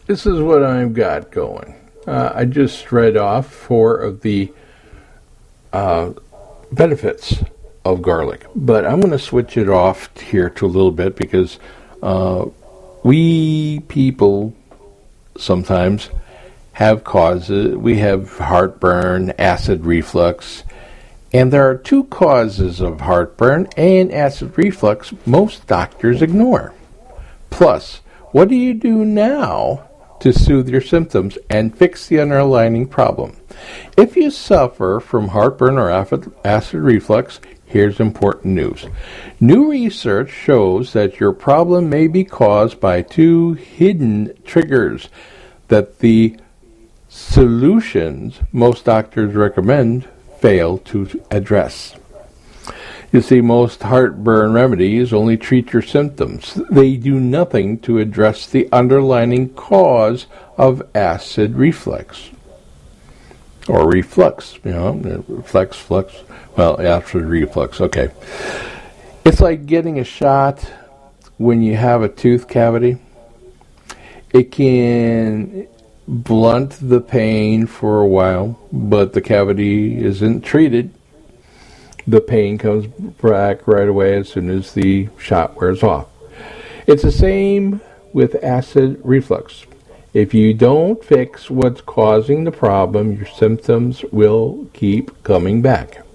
[SPEAKER 7] this is what I've got going. I just read off 4 of the benefits of garlic. But I'm going to switch it off here to a little bit because we people sometimes have causes. We have heartburn, acid reflux, and there are two causes of heartburn and acid reflux most doctors ignore. Plus, what do you do now to soothe your symptoms and fix the underlying problem? If you suffer from heartburn or acid reflux, here's important news. New research shows that your problem may be caused by two hidden triggers that the solutions most doctors recommend fail to address. You see, most heartburn remedies only treat your symptoms. They do nothing to address the underlying cause of acid reflux. Or reflux, flux. Well, acid reflux, okay. It's like getting a shot when you have a tooth cavity. It can blunt the pain for a while, but the cavity isn't treated. The pain comes back right away as soon as the shot wears off. It's the same with acid reflux. If you don't fix what's causing the problem, your symptoms will keep coming back.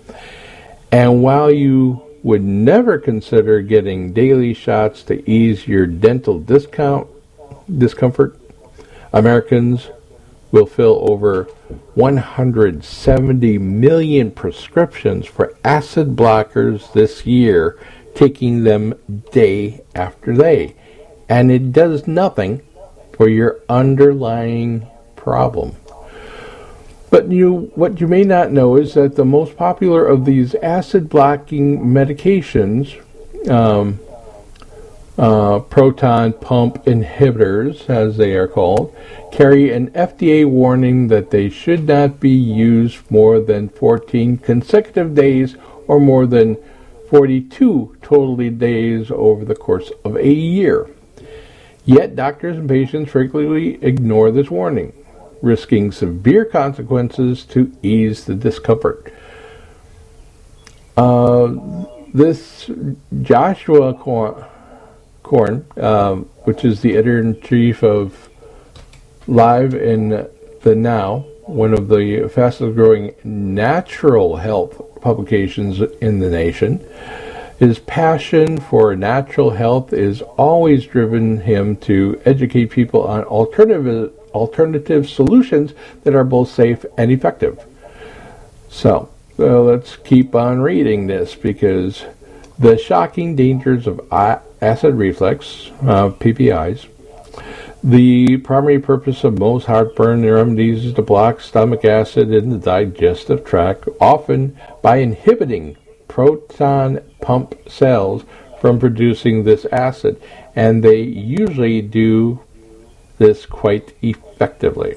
[SPEAKER 7] And while you would never consider getting daily shots to ease your dental discomfort, Americans will fill over 170 million prescriptions for acid blockers this year, taking them day after day. And it does nothing for your underlying problem. But what you may not know is that the most popular of these acid-blocking medications, proton pump inhibitors, as they are called, carry an FDA warning that they should not be used more than 14 consecutive days or more than 42 total days over the course of a year. Yet doctors and patients frequently ignore this warning, risking severe consequences to ease the discomfort. This Joshua Korn, which is the editor-in-chief of Live in the Now, one of the fastest-growing natural health publications in the nation, his passion for natural health has always driven him to educate people on alternative solutions that are both safe and effective. So let's keep on reading this, because the shocking dangers of acid reflux, PPIs. The primary purpose of most heartburn remedies is to block stomach acid in the digestive tract, often by inhibiting proton pump cells from producing this acid, and they usually do this quite effectively.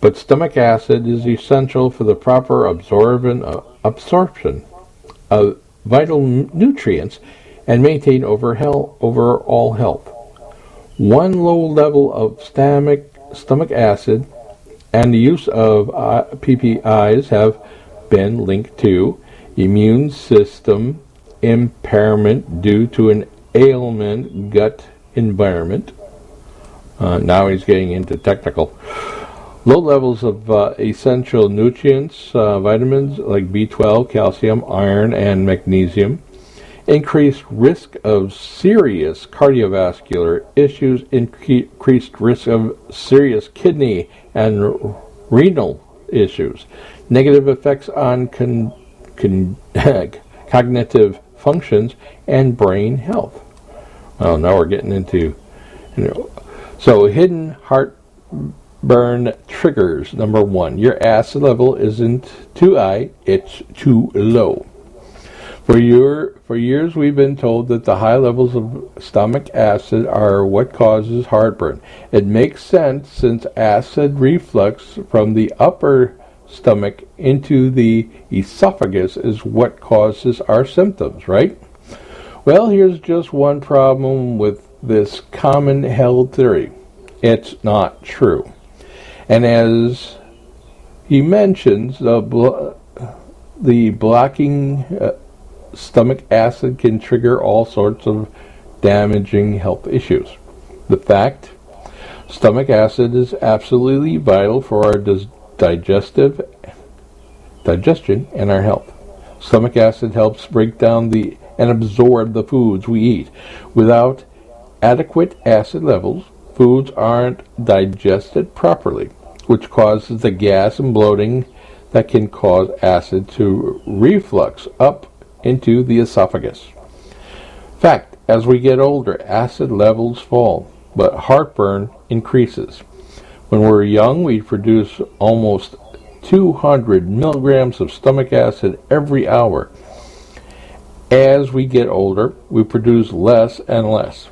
[SPEAKER 7] But stomach acid is essential for the proper absorption of vital nutrients and maintain overall health. One low level of stomach acid and the use of PPIs have been linked to immune system impairment due to an ailment gut environment. Now he's getting into technical. Low levels of essential nutrients, vitamins like B12, calcium, iron, and magnesium. Increased risk of serious cardiovascular issues, increased risk of serious kidney and renal issues. Negative effects on cognitive functions and brain health. Well, now we're getting into, so hidden heartburn triggers. Number one, your acid level isn't too high, it's too low. For years we've been told that the high levels of stomach acid are what causes heartburn. It makes sense, since acid reflux from the upper stomach into the esophagus is what causes our symptoms, right? Well, here's just one problem with this common held theory. It's not true. And as he mentions, the the blocking stomach acid can trigger all sorts of damaging health issues. The fact, stomach acid is absolutely vital for our digestion and our health. Stomach acid helps break down and absorb the foods we eat. Without adequate acid levels, foods aren't digested properly, which causes the gas and bloating that can cause acid to reflux up into the esophagus. Fact, as we get older, acid levels fall, but heartburn increases. When we're young, we produce almost 200 milligrams of stomach acid every hour. As we get older, we produce less and less.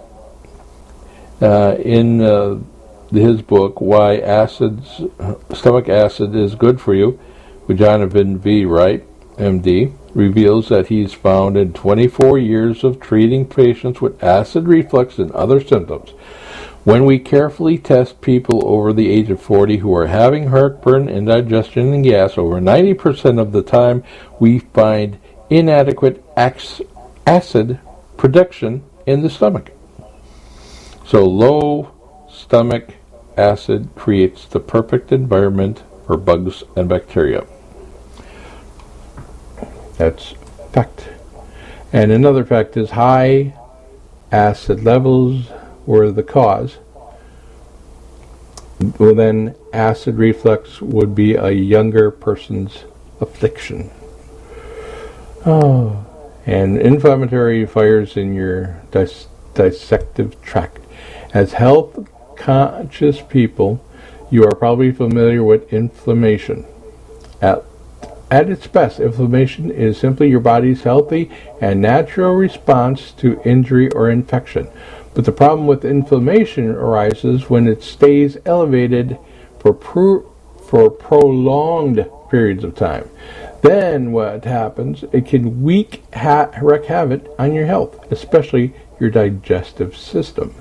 [SPEAKER 7] In his book, Why Stomach Acid is Good for You, with Jonathan V. Wright, MD, reveals that he's found in 24 years of treating patients with acid reflux and other symptoms. When we carefully test people over the age of 40 who are having heartburn, indigestion, and gas, over 90% of the time we find inadequate acid production in the stomach. So low stomach acid creates the perfect environment for bugs and bacteria. That's fact. And another fact is high acid levels were the cause. Well, then acid reflux would be a younger person's affliction. Oh, and inflammatory fires in your digestive tract. As health-conscious people, you are probably familiar with inflammation. At its best, inflammation is simply your body's healthy and natural response to injury or infection. But the problem with inflammation arises when it stays elevated for prolonged periods of time. Then what happens, it can wreak havoc on your health, especially your digestive system.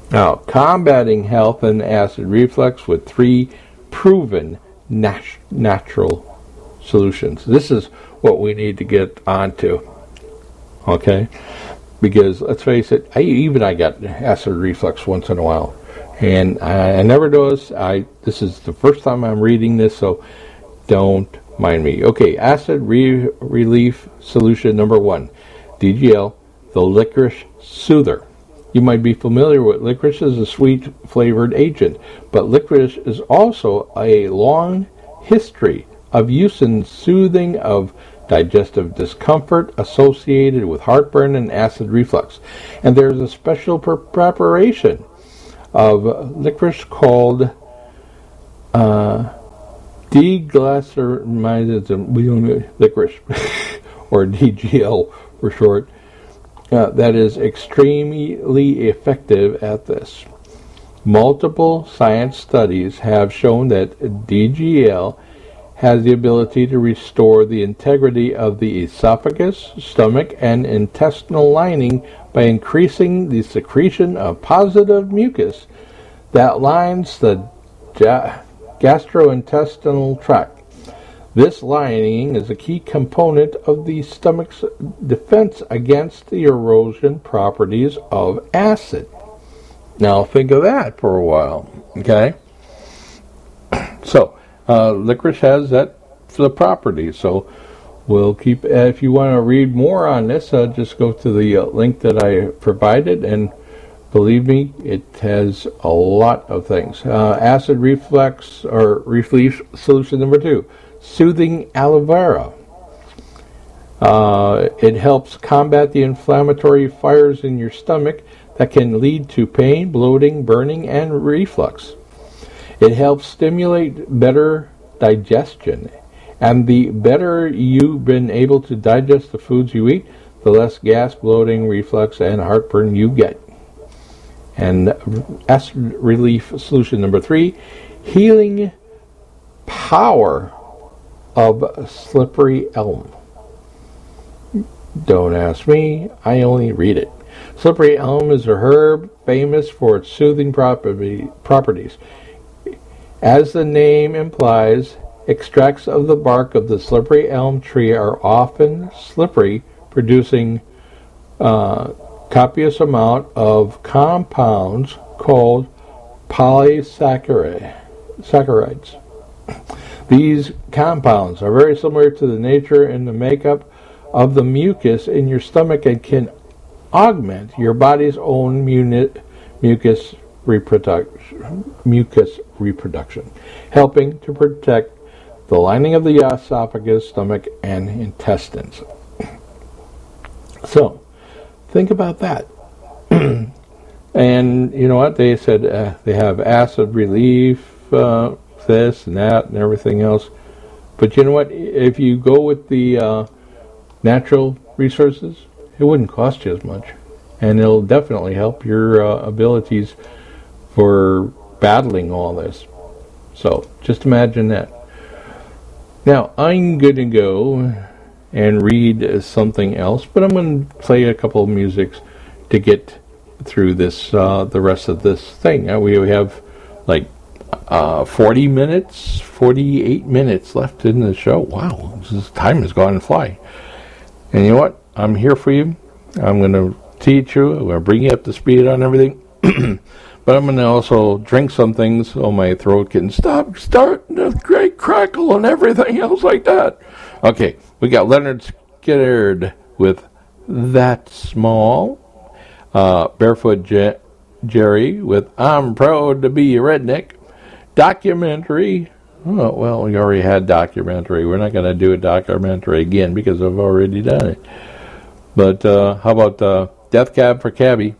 [SPEAKER 7] Now, combating health and acid reflux with 3 proven natural solutions. This is what we need to get onto. Okay? Because let's face it, I got acid reflux once in a while. And I never noticed. This is the first time I'm reading this, so don't mind me. Okay, acid relief solution number 1. DGL, the licorice soother. You might be familiar with licorice as a sweet flavored agent, but licorice is also a long history of use in soothing of digestive discomfort associated with heartburn and acid reflux. And there's a special preparation of licorice called deglyceramide licorice, or DGL for short, that is extremely effective at this. Multiple science studies have shown that DGL has the ability to restore the integrity of the esophagus, stomach, and intestinal lining by increasing the secretion of positive mucus that lines the gastrointestinal tract. This lining is a key component of the stomach's defense against the erosion properties of acid. Now think of that for a while, okay? So, licorice has the property, so we'll keep, if you want to read more on this, just go to the link that I provided, and believe me, it has a lot of things. Acid reflux, or relief solution number 2, soothing aloe vera. It helps combat the inflammatory fires in your stomach that can lead to pain, bloating, burning, and reflux. It helps stimulate better digestion, and the better you've been able to digest the foods you eat, the less gas, bloating, reflux, and heartburn you get. And acid relief solution number 3, healing power of slippery elm. Don't ask me, I only read it. Slippery elm is a herb famous for its soothing properties. As the name implies, Extracts of the bark of the slippery elm tree are often slippery, producing copious amount of compounds called polysaccharides. These compounds are very similar to the nature and the makeup of the mucus in your stomach and can augment your body's own mucus reproduction, helping to protect the lining of the esophagus, stomach, and intestines. So, think about that. And you know what? They said they have acid relief, this and that and everything else. But you know what? If you go with the natural resources, it wouldn't cost you as much. And it'll definitely help your abilities for battling all this. So, just imagine that. Now, I'm going to go and read something else, but I'm going to play a couple of musics to get through this, the rest of this thing. We have like 48 minutes left in the show. Wow, this time has gone and fly. And you know what? I'm here for you. I'm going to teach you. I'm going to bring you up to speed on everything. But I'm going to also drink some things so my throat can start a great crackle and everything else like that. Okay, we got Leonard Skinner with That Small. Barefoot Jerry with I'm Proud to Be a Redneck. Documentary. Oh, well, we already had documentary. We're not going to do a documentary again because I've already done it. But how about Death Cab for Cabby,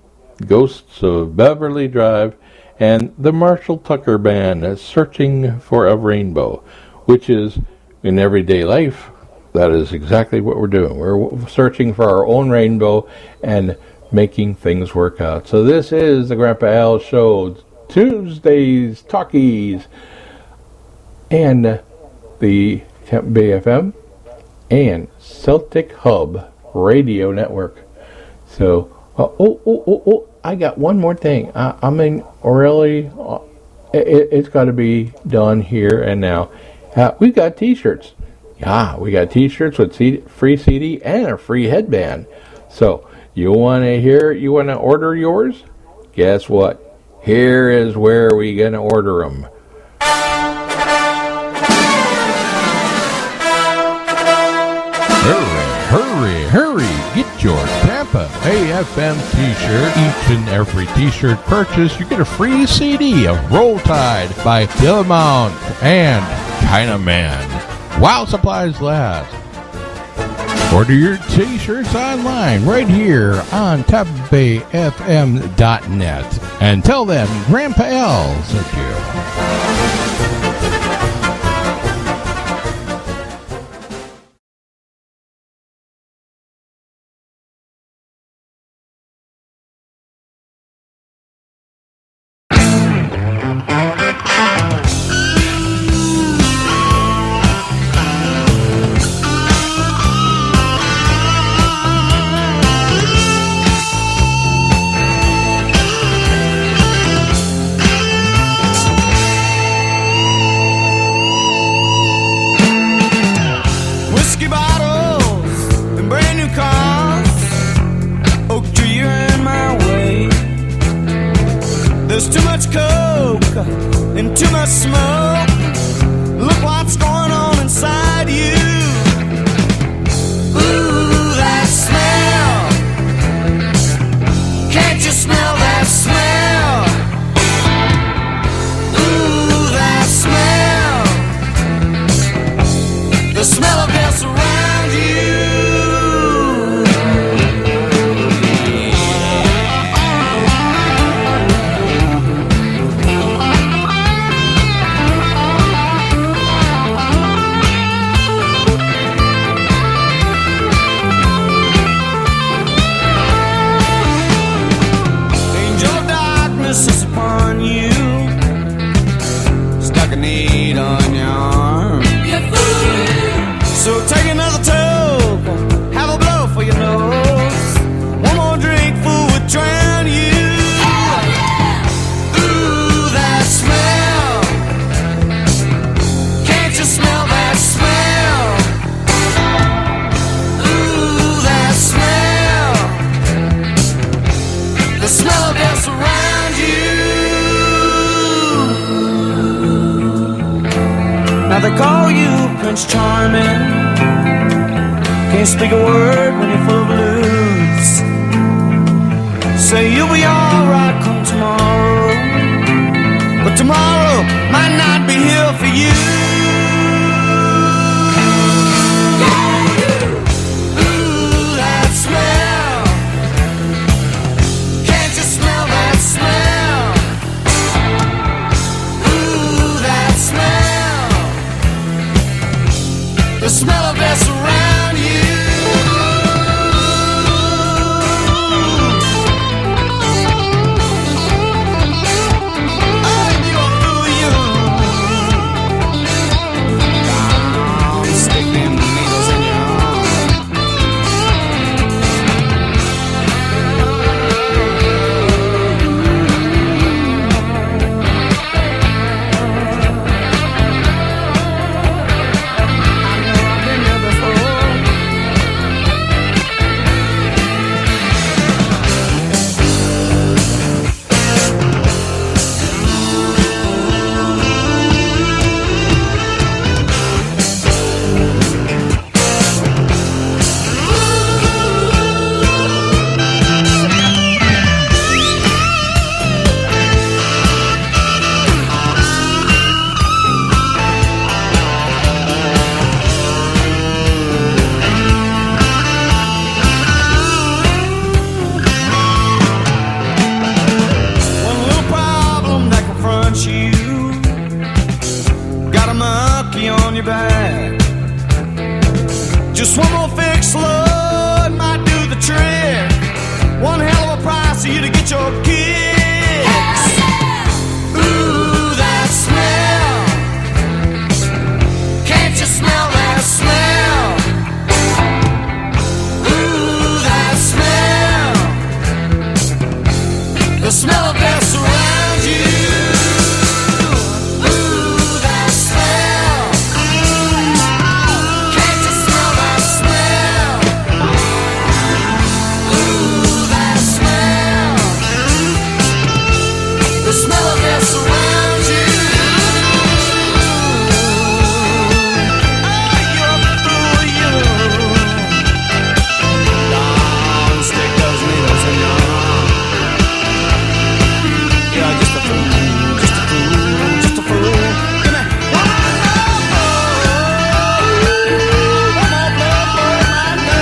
[SPEAKER 7] Ghosts of Beverly Drive, and the Marshall Tucker Band, Searching for a Rainbow, which is in everyday life. That is exactly what we're doing. We're searching for our own rainbow and making things work out. So this is the Grandpa Al Show, Tuesdays Talkies, and the Tampa Bay FM and Celtic Hub Radio Network. So, I got one more thing. I mean, really, it's got to be done here and now. We've got T-shirts. Yeah, we got T-shirts with free CD and a free headband. So, you want to order yours? Guess what? Here is where we going to order them. Hurry, get your Tampa AFM t-shirt. Each and every t-shirt purchase, you get a free CD of Roll Tide by Dillamount and Chinaman, while supplies last. Order your t-shirts online right here on TampaBayFM.net and tell them Grandpa L sent you.
[SPEAKER 8] Smell they call you Prince Charming. Can't speak a word when you're full of blues. Say you'll be alright come tomorrow, but tomorrow might not be here for you. Ooh, that smell. Can't you smell that smell? Ooh, that smell. The smell of death around you. Just one more fix, Lord, might do the trick. One hell of a price for you to get your kicks. Ooh, that smell. Can't you smell that smell? Ooh, that smell. The smell of death surrounds you. The smell of death surrounds you. Oh, you're through you. Don't stick those needles in your arm. You're just a fool, just a fool, just a fool. Give me one more blood for my love.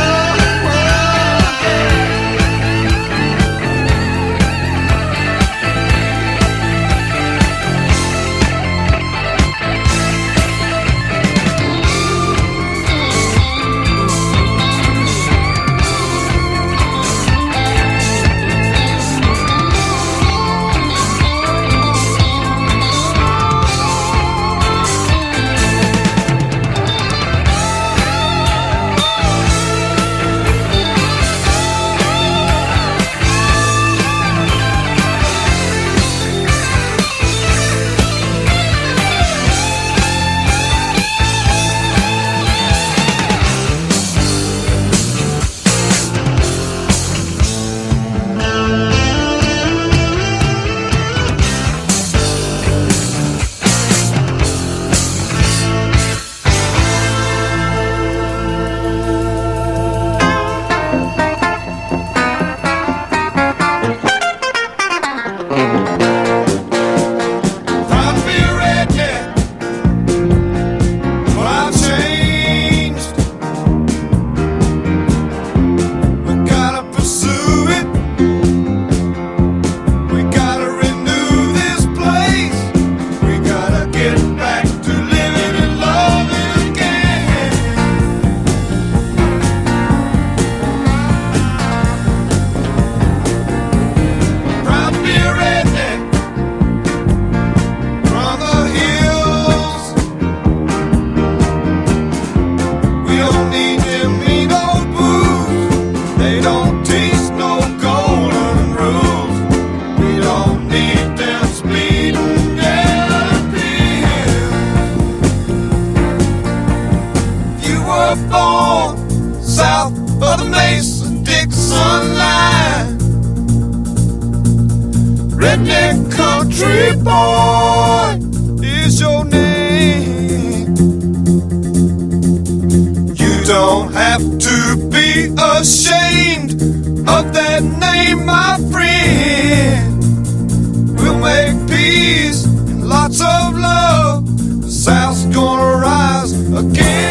[SPEAKER 16] Redneck country boy is your name.
[SPEAKER 8] don't have to be ashamed of that name, my friend. We'll make peace and lots of love. The South's gonna rise again.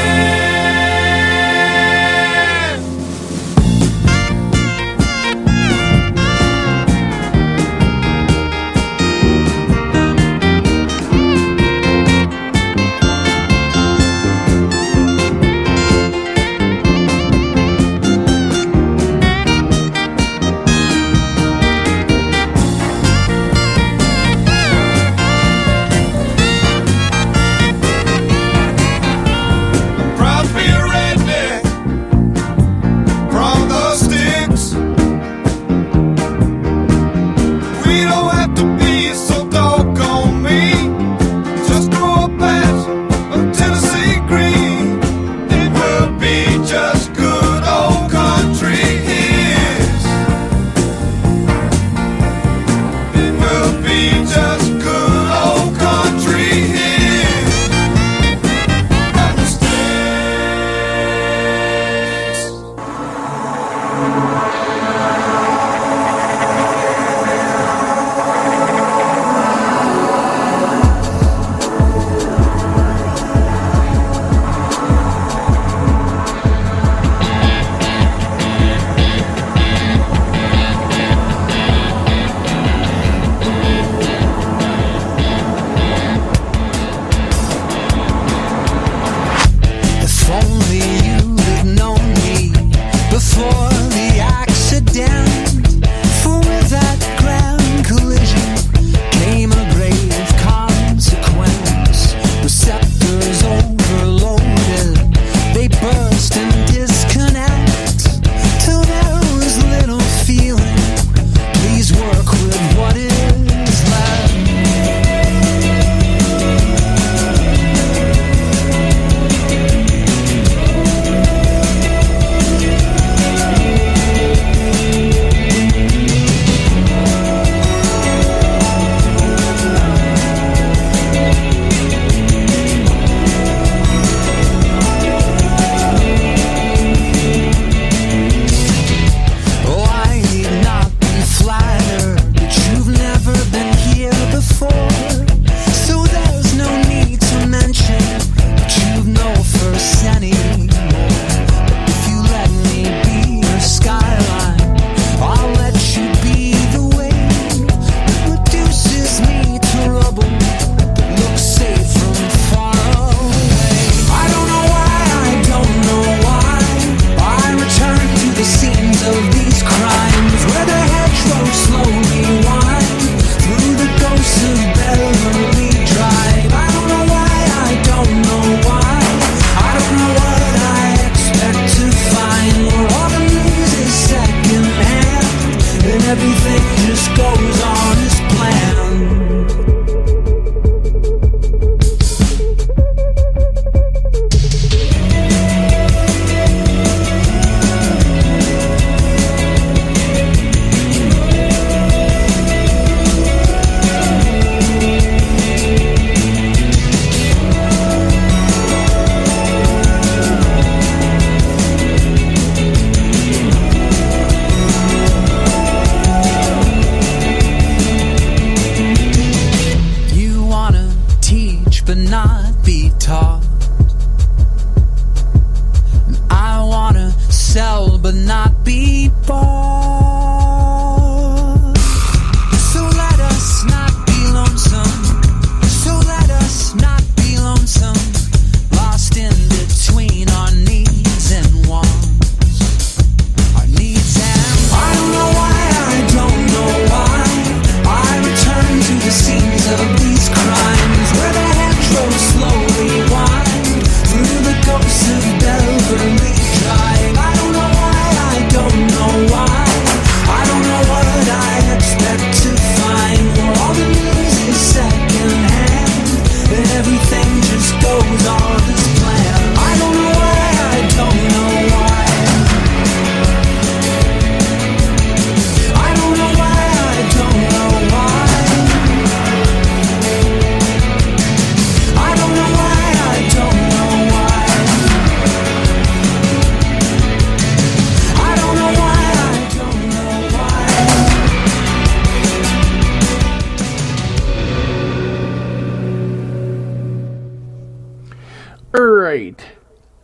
[SPEAKER 7] right.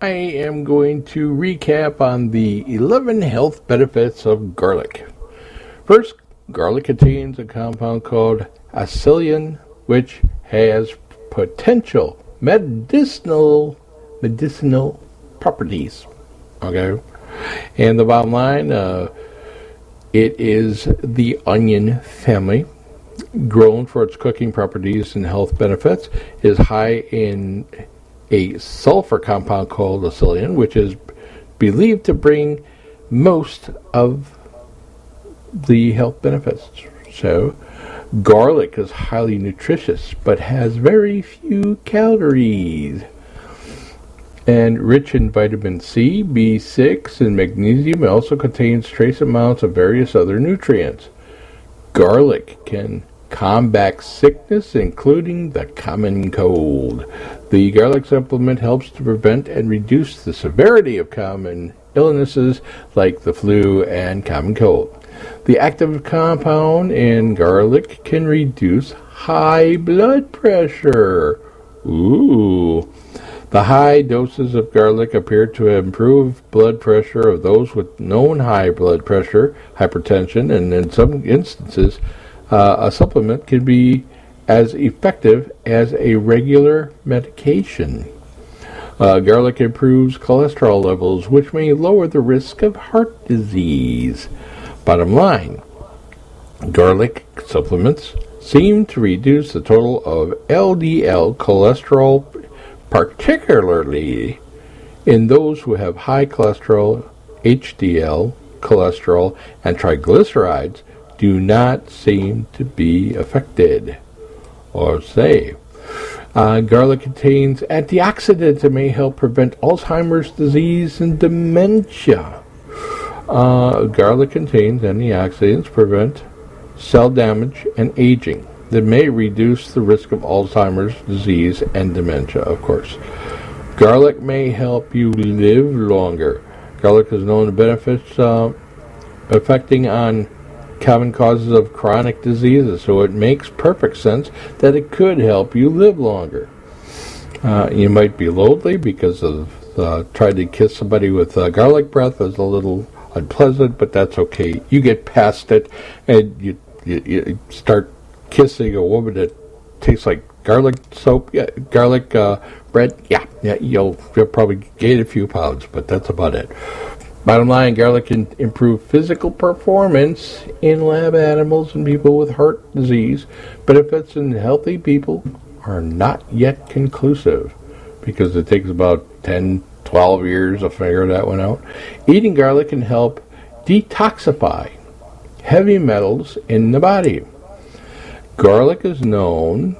[SPEAKER 7] I am going to recap on the 11 health benefits of garlic. First, garlic contains a compound called acetylene, which has potential medicinal properties. Okay? And the bottom line, it is the onion family, grown for its cooking properties and health benefits, is high in a sulfur compound called acetylene, which is believed to bring most of the health benefits. So, garlic is highly nutritious, but has very few calories. And rich in vitamin C, B6, and magnesium, it also contains trace amounts of various other nutrients. Garlic can combat sickness, including the common cold. The garlic supplement helps to prevent and reduce the severity of common illnesses like the flu and common cold. The active compound in garlic can reduce high blood pressure. Ooh. The high doses of garlic appear to improve blood pressure of those with known high blood pressure, hypertension, and in some instances, a supplement can be as effective as a regular medication. Garlic improves cholesterol levels, which may lower the risk of heart disease. Bottom line, garlic supplements seem to reduce the total of LDL cholesterol, particularly in those who have high cholesterol. HDL cholesterol and triglycerides do not seem to be affected. Or say, garlic contains antioxidants that may help prevent Alzheimer's disease and dementia. Garlic contains antioxidants prevent cell damage and aging that may reduce the risk of Alzheimer's disease and dementia, of course. Garlic may help you live longer. Garlic is known to benefits affecting on common causes of chronic diseases, so it makes perfect sense that it could help you live longer. You might be lonely because of trying to kiss somebody with garlic breath is a little unpleasant, but that's okay. You get past it, and you start kissing a woman that tastes like garlic soap, garlic bread. You'll probably gain a few pounds, but that's about it. Bottom line, garlic can improve physical performance in lab animals and people with heart disease. Benefits in healthy people are not yet conclusive because it takes about 10, 12 years to figure that one out. Eating garlic can help detoxify heavy metals in the body. Garlic is known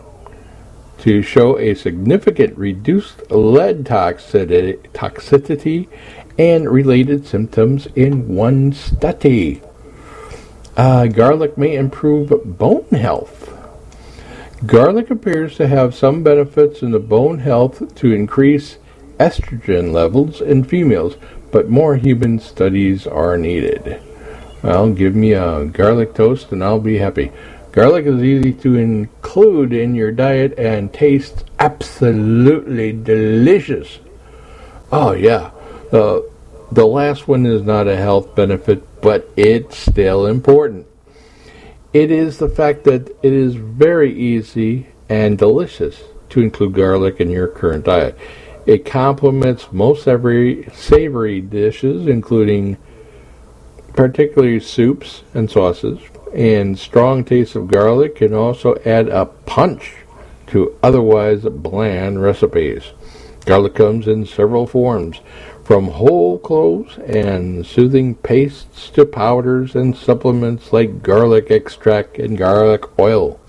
[SPEAKER 7] to show a significant reduced lead toxicity and related symptoms in one study. Garlic may improve bone health. Garlic appears to have some benefits in the bone health to increase estrogen levels in females, but more human studies are needed. Well, give me a garlic toast and I'll be happy. Garlic is easy to include in your diet and tastes absolutely delicious. Oh yeah. The last one is not a health benefit, but it's still important. It is the fact that it is very easy and delicious to include garlic in your current diet. It complements most every savory dishes, including particularly soups and sauces, and strong taste of garlic can also add a punch to otherwise bland recipes. Garlic comes in several forms, from whole cloves and soothing pastes to powders and supplements like garlic extract and garlic oil.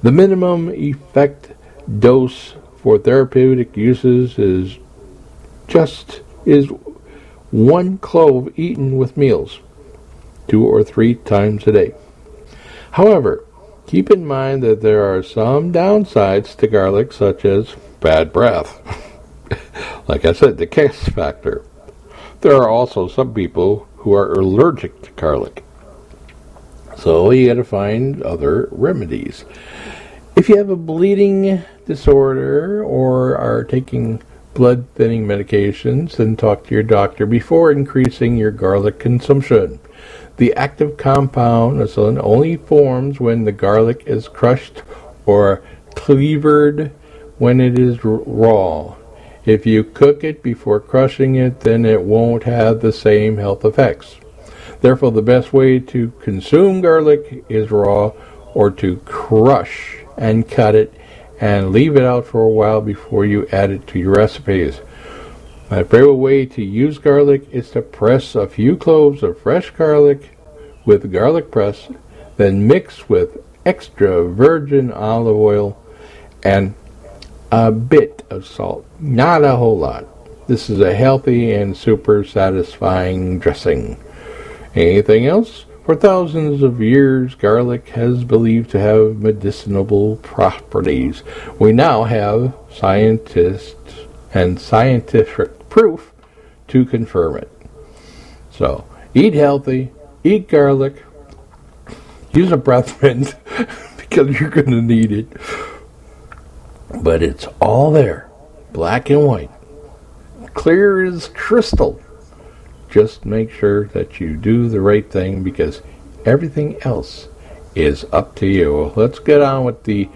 [SPEAKER 7] The minimum effect dose for therapeutic uses is 1 clove eaten with meals, 2 or 3 times a day. However, keep in mind that there are some downsides to garlic, such as bad breath. Like I said, the kiss factor. There are also some people who are allergic to garlic, so you got to find other remedies. If you have a bleeding disorder or are taking blood thinning medications, then talk to your doctor before increasing your garlic consumption. The active compound only forms when the garlic is crushed or cleavered when it is raw. If you cook it before crushing it, then it won't have the same health effects. Therefore, the best way to consume garlic is raw, or to crush and cut it and leave it out for a while before you add it to your recipes. My favorite way to use garlic is to press a few cloves of fresh garlic with garlic press, then mix with extra virgin olive oil and a bit of salt, not a whole lot. This is a healthy and super satisfying dressing. Anything else? For thousands of years, garlic has believed to have medicinal properties. We now have scientific proof to confirm it. So, eat healthy, eat garlic, use a breath mint because you're going to need it. But it's all there, black and white, clear as crystal. Just make sure that you do the right thing, because everything else is up to you. Let's get on with the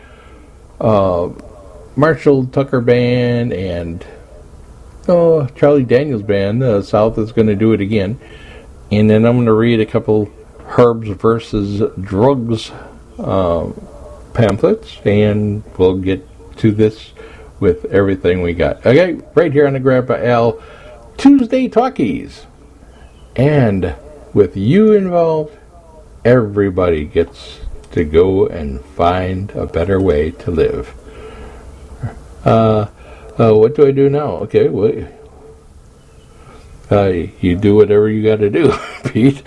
[SPEAKER 7] Marshall Tucker Band and Charlie Daniels Band. South is going to do it again. And then I'm going to read a couple Herbs versus Drugs pamphlets, and we'll get to this with everything we got. Okay, right here on the Grandpa Al Tuesday Talkies. And with you involved, everybody gets to go and find a better way to live. What do I do now? Okay, you do whatever you got to do, Pete.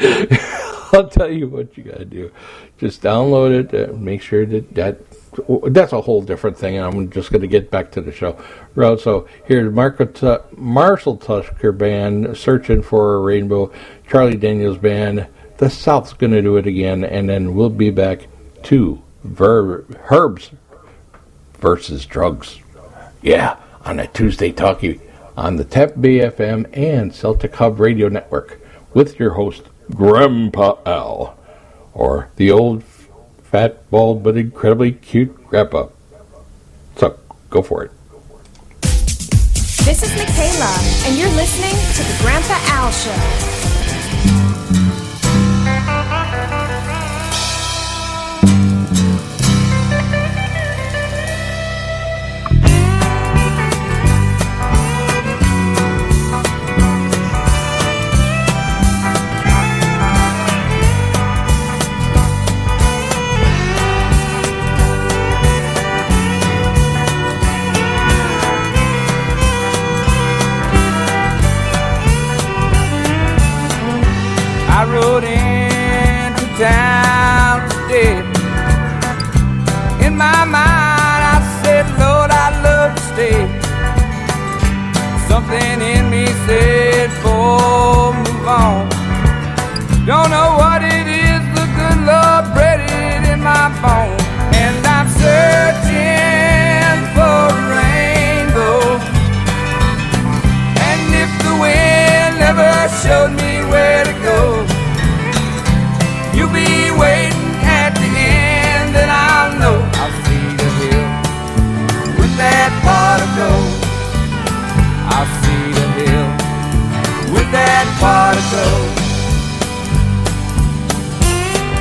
[SPEAKER 7] I'll tell you what you got to do. Just download it. Make sure that's a whole different thing. I'm just going to get back to the show. So here's Marshall Tucker Band, Searching for a Rainbow, Charlie Daniels Band, the South's going to do it again, and then we'll be back to Herbs versus Drugs. Yeah, on a Tuesday Talkie on the TEP BFM and Celtic Hub Radio Network with your host, Grandpa Al, or the old fat, bald, but incredibly cute grandpa. So, go for it.
[SPEAKER 16] This is Michaela, and you're listening to the Grandpa Al Show.
[SPEAKER 8] I rode into town today. In my mind I said, Lord, I'd love to stay. Something in me said, boy, move on. Don't know what it is, the good Lord bred it in my bones. And I'm searching for a rainbow. And if the wind never showed me where to go, you'll be waiting at the end, and I'll know I'll see the hill with that pot of gold. I'll see the hill with that pot of gold.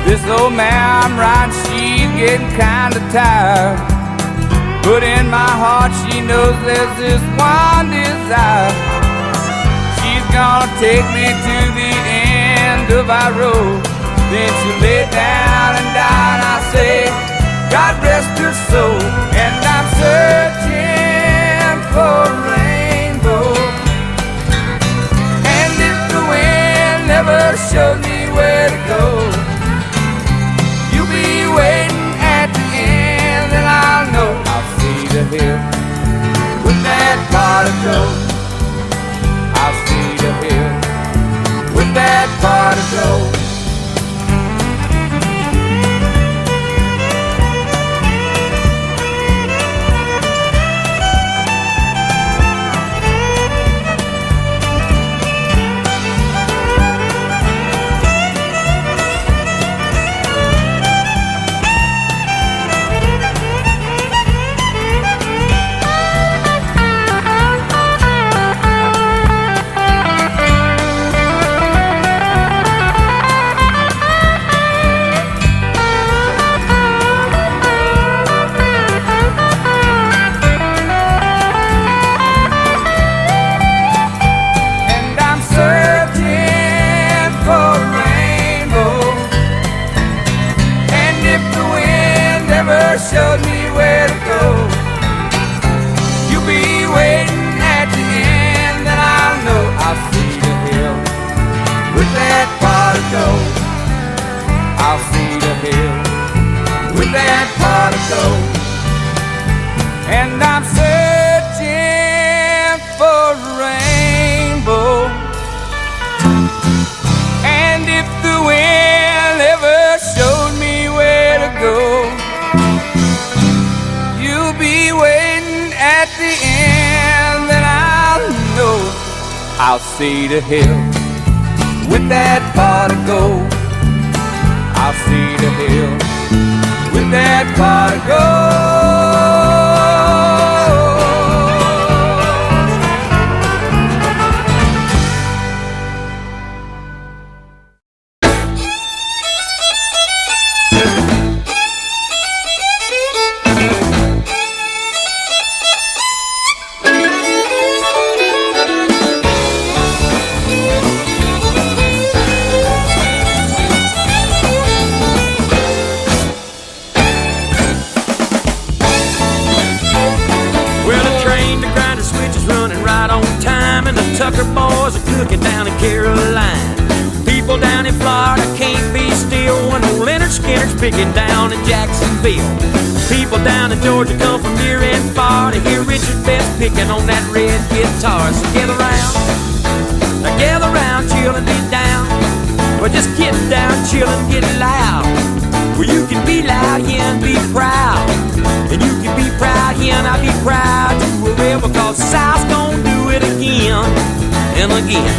[SPEAKER 8] This old man riding, she's getting kinda tired, but in my heart she knows there's this one desire. She's gonna take me to the end of our road. Then she lay down and died. I say, God rest her soul. And I'm searching for a rainbow. And if the wind never showed me where to go, you'll be waiting at the end, and I'll know I'll see the hill with that pot of gold. I'll see the hill with that pot of gold. go. And I'm searching for a rainbow. And if the wind ever showed me where to go, you'll be waiting at the end, and I'll know I'll see the hill with that pot of gold. I'll see the hill with that pot of gold.
[SPEAKER 17] Tucker boys are cooking down in Carolina. People down in Florida can't be still when old Leonard Skinner's picking down in Jacksonville. People down in Georgia come from near and far to hear Richard Best picking on that red guitar. So gather round, chill and get down. Well, just get down, chill and get loud. Well, you can be loud here and be proud, and you can be proud here and I'll be proud to a rebel, cause South's gonna do it again and again.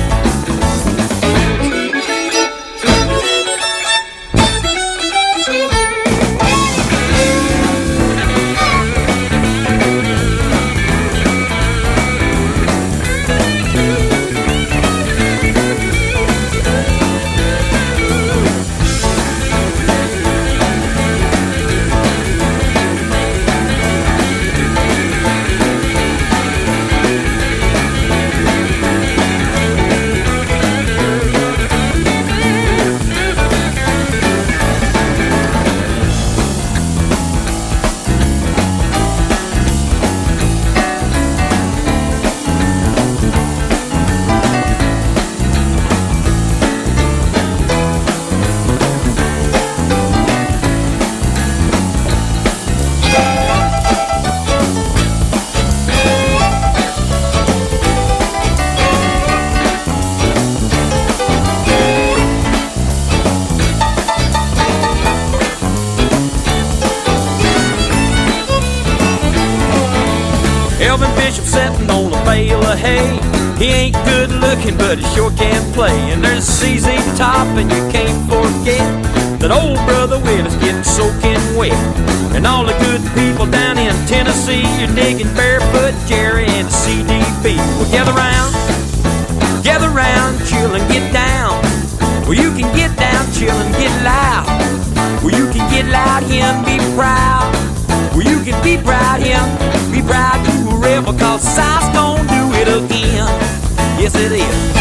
[SPEAKER 17] He ain't good looking, but he sure can play. And there's CZ Top, and you can't forget that old brother Will is getting soaking wet. And all the good people down in Tennessee, you're digging Barefoot Jerry and CDB. Well, gather round, chill and get down. Well, you can get down, chill and get loud. Well, you can get loud here and be proud. Well, you can be proud here, be proud to a rebel, cause South's gonna do it again. Yes, it is.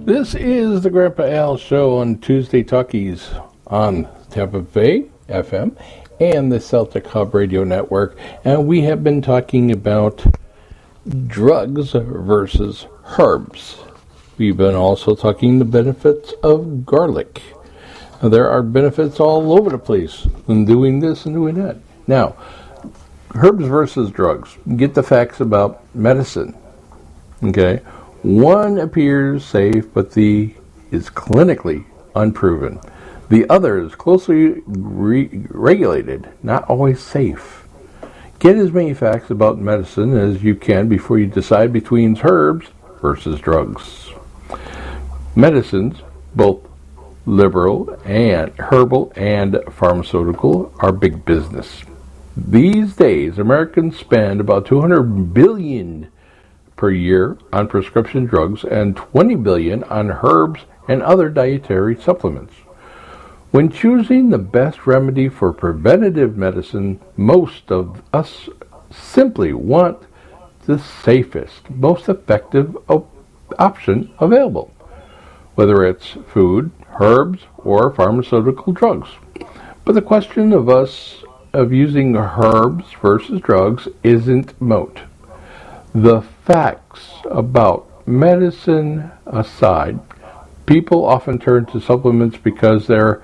[SPEAKER 7] This is the Grandpa Al Show on Tuesday Talkies on Tampa Bay FM and the Celtic Hub Radio Network. And we have been talking about drugs versus herbs. We've been also talking the benefits of garlic. Now, there are benefits all over the place in doing this and doing that. Now, herbs versus drugs. Get the facts about medicine. Okay? One appears safe, but the is clinically unproven. The other is closely regulated, not always safe. Get as many facts about medicine as you can before you decide between herbs versus drugs. Medicines, both liberal and herbal and pharmaceutical, are big business. These days, Americans spend about $200 billion per year on prescription drugs and $20 billion on herbs and other dietary supplements. When choosing the best remedy for preventative medicine, most of us simply want the safest, most effective option available, whether it's food, herbs, or pharmaceutical drugs. But the question of using herbs versus drugs isn't moot. The facts about medicine aside, people often turn to supplements because they're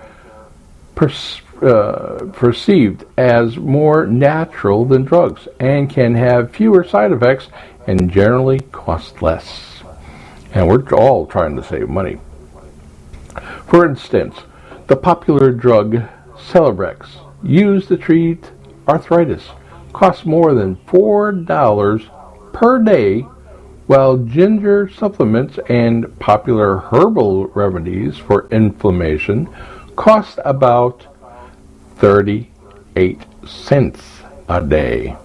[SPEAKER 7] perceived as more natural than drugs and can have fewer side effects and generally cost less. And we're all trying to save money. For instance, the popular drug Celebrex, used to treat arthritis, costs more than $4 per day, while ginger supplements and popular herbal remedies for inflammation cost about 38 cents a day.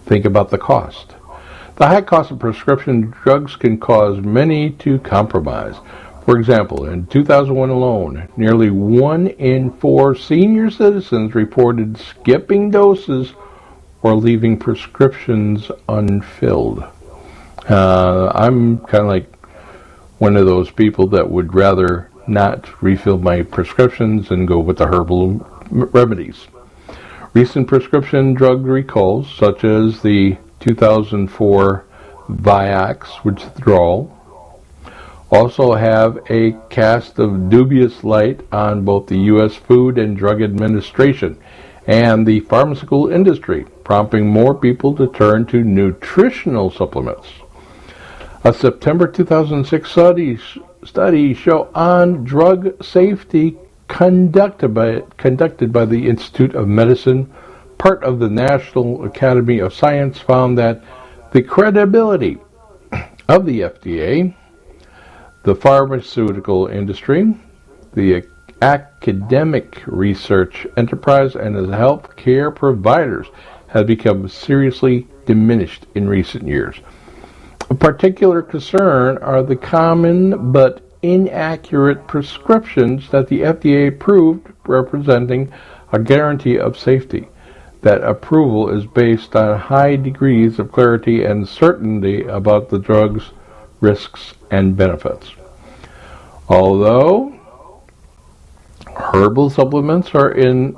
[SPEAKER 7] Think about the cost. The high cost of prescription drugs can cause many to compromise. For example, in 2001 alone, nearly 1 in 4 senior citizens reported skipping doses or leaving prescriptions unfilled. I'm kind of like one of those people that would rather not refill my prescriptions and go with the herbal remedies. Recent prescription drug recalls, such as the 2004 Vioxx withdrawal, also have a cast of dubious light on both the U.S. Food and Drug Administration and the pharmaceutical industry, prompting more people to turn to nutritional supplements. A September 2006 study show on drug safety conducted by the Institute of Medicine, part of the National Academy of Science, found that the credibility of the FDA, the pharmaceutical industry, the academic research enterprise, and the healthcare providers has become seriously diminished in recent years. A particular concern are the common but inaccurate prescriptions that the FDA approved, representing a guarantee of safety. That approval is based on high degrees of clarity and certainty about the drug's risks and benefits. Although herbal supplements are an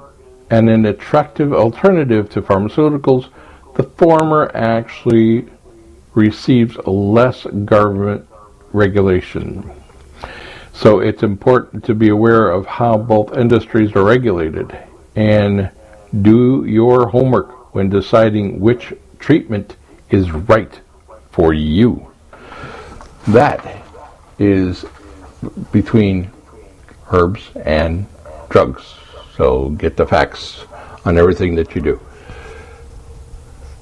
[SPEAKER 7] attractive alternative to pharmaceuticals, the former actually receives less government regulation. So it's important to be aware of how both industries are regulated and do your homework when deciding which treatment is right for you. That is between herbs and drugs. So get the facts on everything that you do.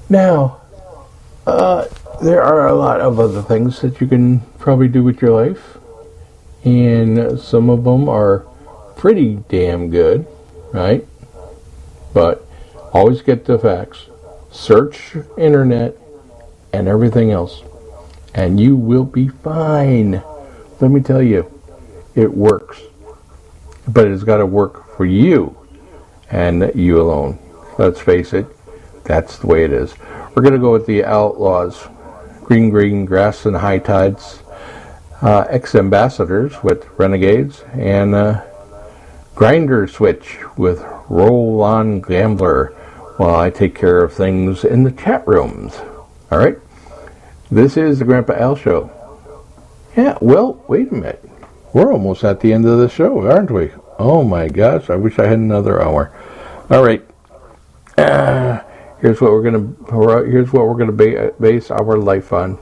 [SPEAKER 7] Now, there are a lot of other things that you can probably do with your life, and some of them are pretty damn good, right? But always get the facts. Search internet and everything else, and you will be fine. Let me tell you, it works. But it's got to work for you and you alone. Let's face it, that's the way it is. We're going to go with the Outlaws. Green, green, grass and high tides. Ex-Ambassadors with Renegades, and Grinder Switch with Roll On Gambler, while I take care of things in the chat rooms. All right? This is the Grandpa Al Show. Yeah, well, wait a minute. We're almost at the end of the show, aren't we? Oh my gosh, I wish I had another hour. All right. Here's what we're gonna base our life on.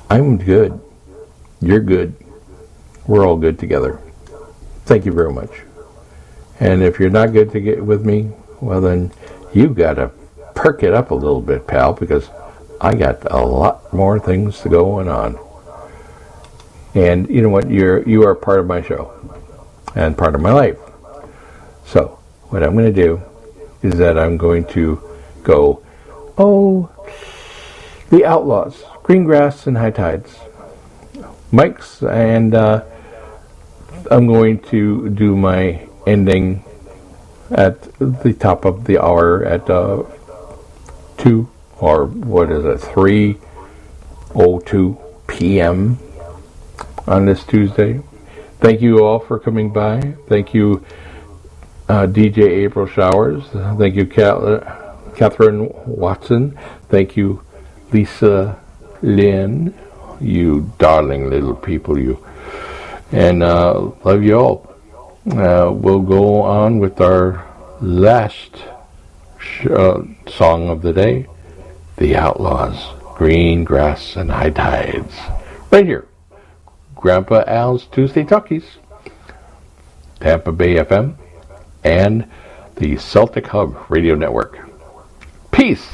[SPEAKER 7] I'm good. You're good. We're all good together. Thank you very much. And if you're not good to get with me, well then you've got to perk it up a little bit, pal, because I got a lot more things going on. And you know what? You are part of my show and part of my life. So what I'm going to do is that I'm going to go, the Outlaws, Green Grass and High Tides, Mike's, and I'm going to do my ending at the top of the hour at 3:02 p.m. on this Tuesday. Thank you all for coming by. Thank you, DJ April Showers. Thank you, Catherine Watson. Thank you, Lisa Lynn. You darling little people, you. And love you all. We'll go on with our last song of the day, The Outlaws, Green Grass and High Tides. Right here, Grandpa Al's Tuesday Talkies, Tampa Bay FM, and the Celtic Hub Radio Network. Peace!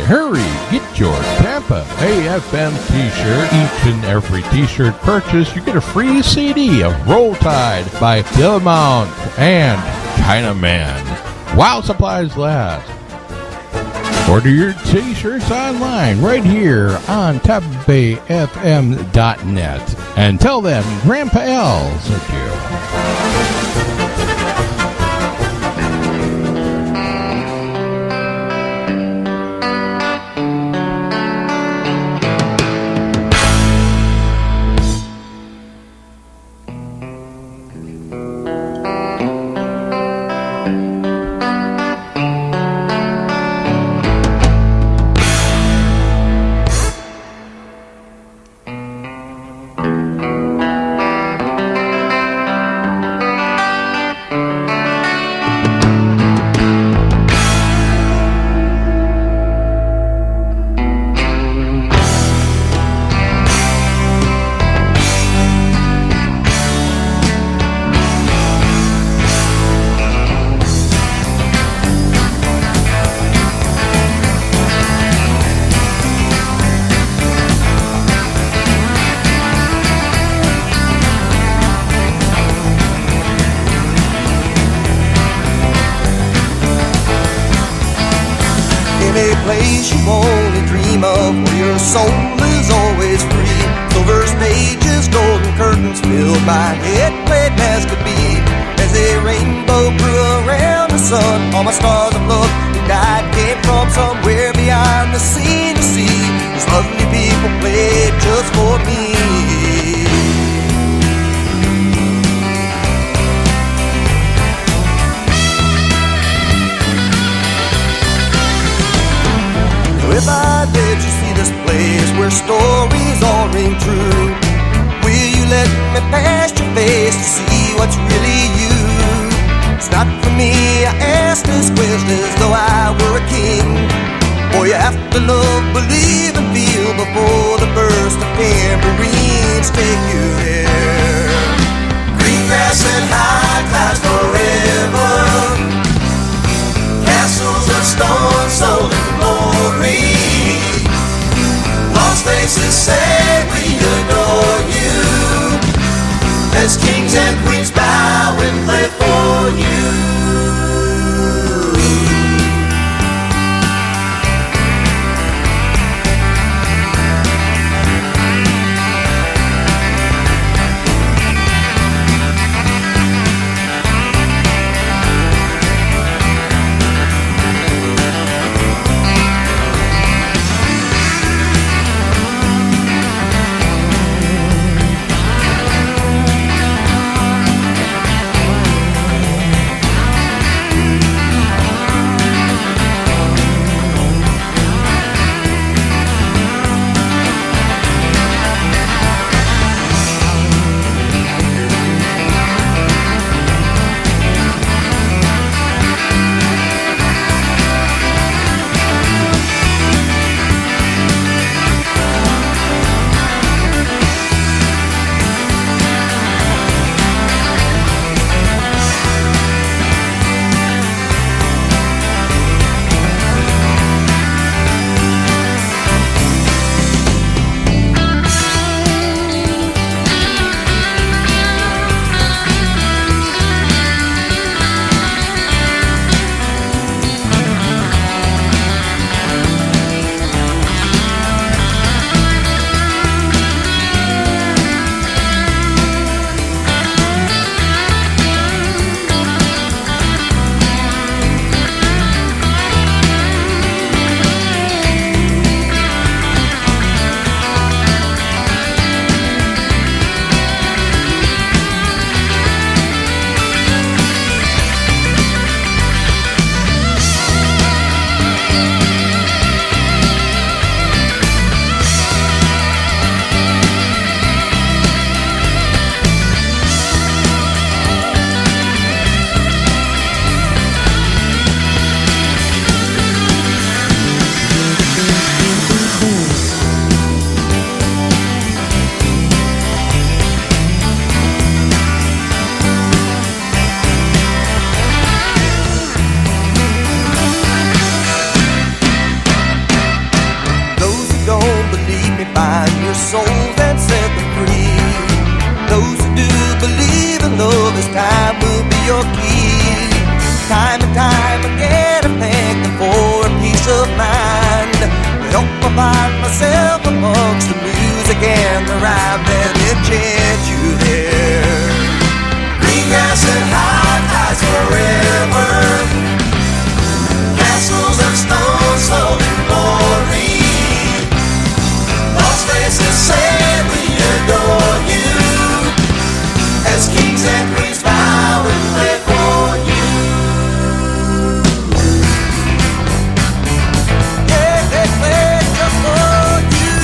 [SPEAKER 7] Hurry, get your Tampa AFM t-shirt. Each and every t-shirt purchase, you get a free CD of Roll Tide by Dillamount and Chinaman, while supplies last. Order your t-shirts online right here on TampaBayFM.net and tell them Grandpa Al sent you.
[SPEAKER 8] place you only dream of, where your soul is always free. Silver stages, golden curtains filled by head-played as could be. As a rainbow grew around the sun, all my stars of love that died came from somewhere beyond the sea to see. These lovely people played just for me. If I let you see this place where stories all ring true, will you let me past your face to see what's really you? It's not for me, I ask this question as though I were a king. Boy, you have to love, believe and feel before the burst of tambourines take you there. Green grass and high tides forever, castles of stone sold in glory. Lost faces say we adore you, as kings and queens bow and play for you. your key. Time and time again I thank them for a peace of mind. I hope I find myself amongst the music and the rhyme that enchant you there. Green grass and high tides forever, castles of stone slowly glory. Lost faces say we adore you, as kings and queens bow and play for you. Yeah, they play just for you.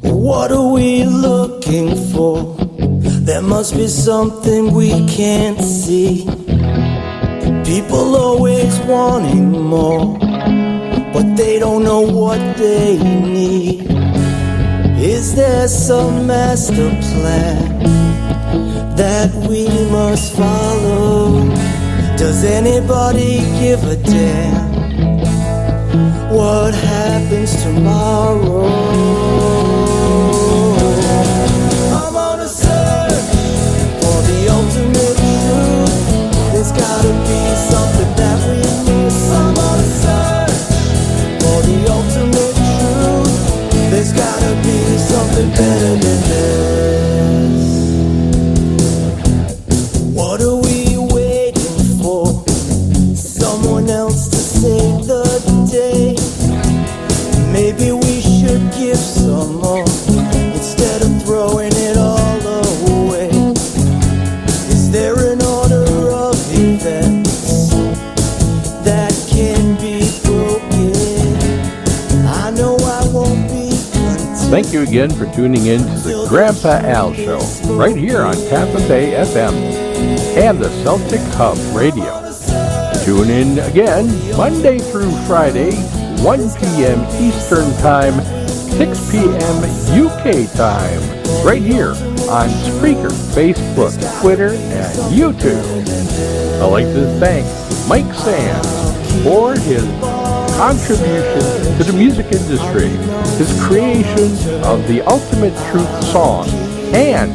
[SPEAKER 8] What are we looking for? There must be something we can't see. People always wanting more, but they don't know what they need. Is there some master plan that we must follow? Does anybody give a damn what happens tomorrow? I'm on a search for the ultimate truth. There's gotta be something that we miss. I'm on a search for the ultimate truth. There's gotta be something better than this. What are we waiting for? Someone else to save the day. Maybe we should give some more instead of throwing it all away. Is there an order of events that can be broken? I know I won't be content.
[SPEAKER 7] Thank you again for tuning in to the Grandpa Al Show, right here on Tampa Bay FM and the Celtic Hub Radio. Tune in again Monday through Friday, 1 p.m. Eastern Time, 6 p.m. UK time, right here on Spreaker, Facebook, Twitter, and YouTube. I'd like to thank Mike Sands for his contribution to the music industry, his creation of the Ultimate Truth song, and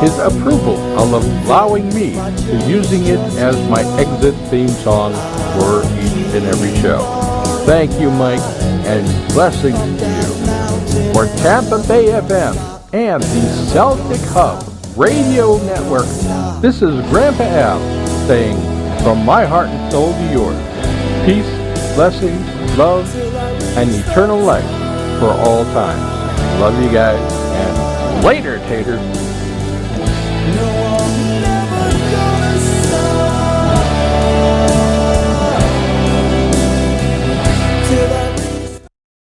[SPEAKER 7] his approval of allowing me to using it as my exit theme song for each and every show. Thank you, Mike, and blessings to you. For Tampa Bay FM and the Celtic Hub Radio Network, this is Grandpa Al saying, from my heart and soul to yours, peace, blessings, love, and eternal life for all time. Love you guys, and later, taters.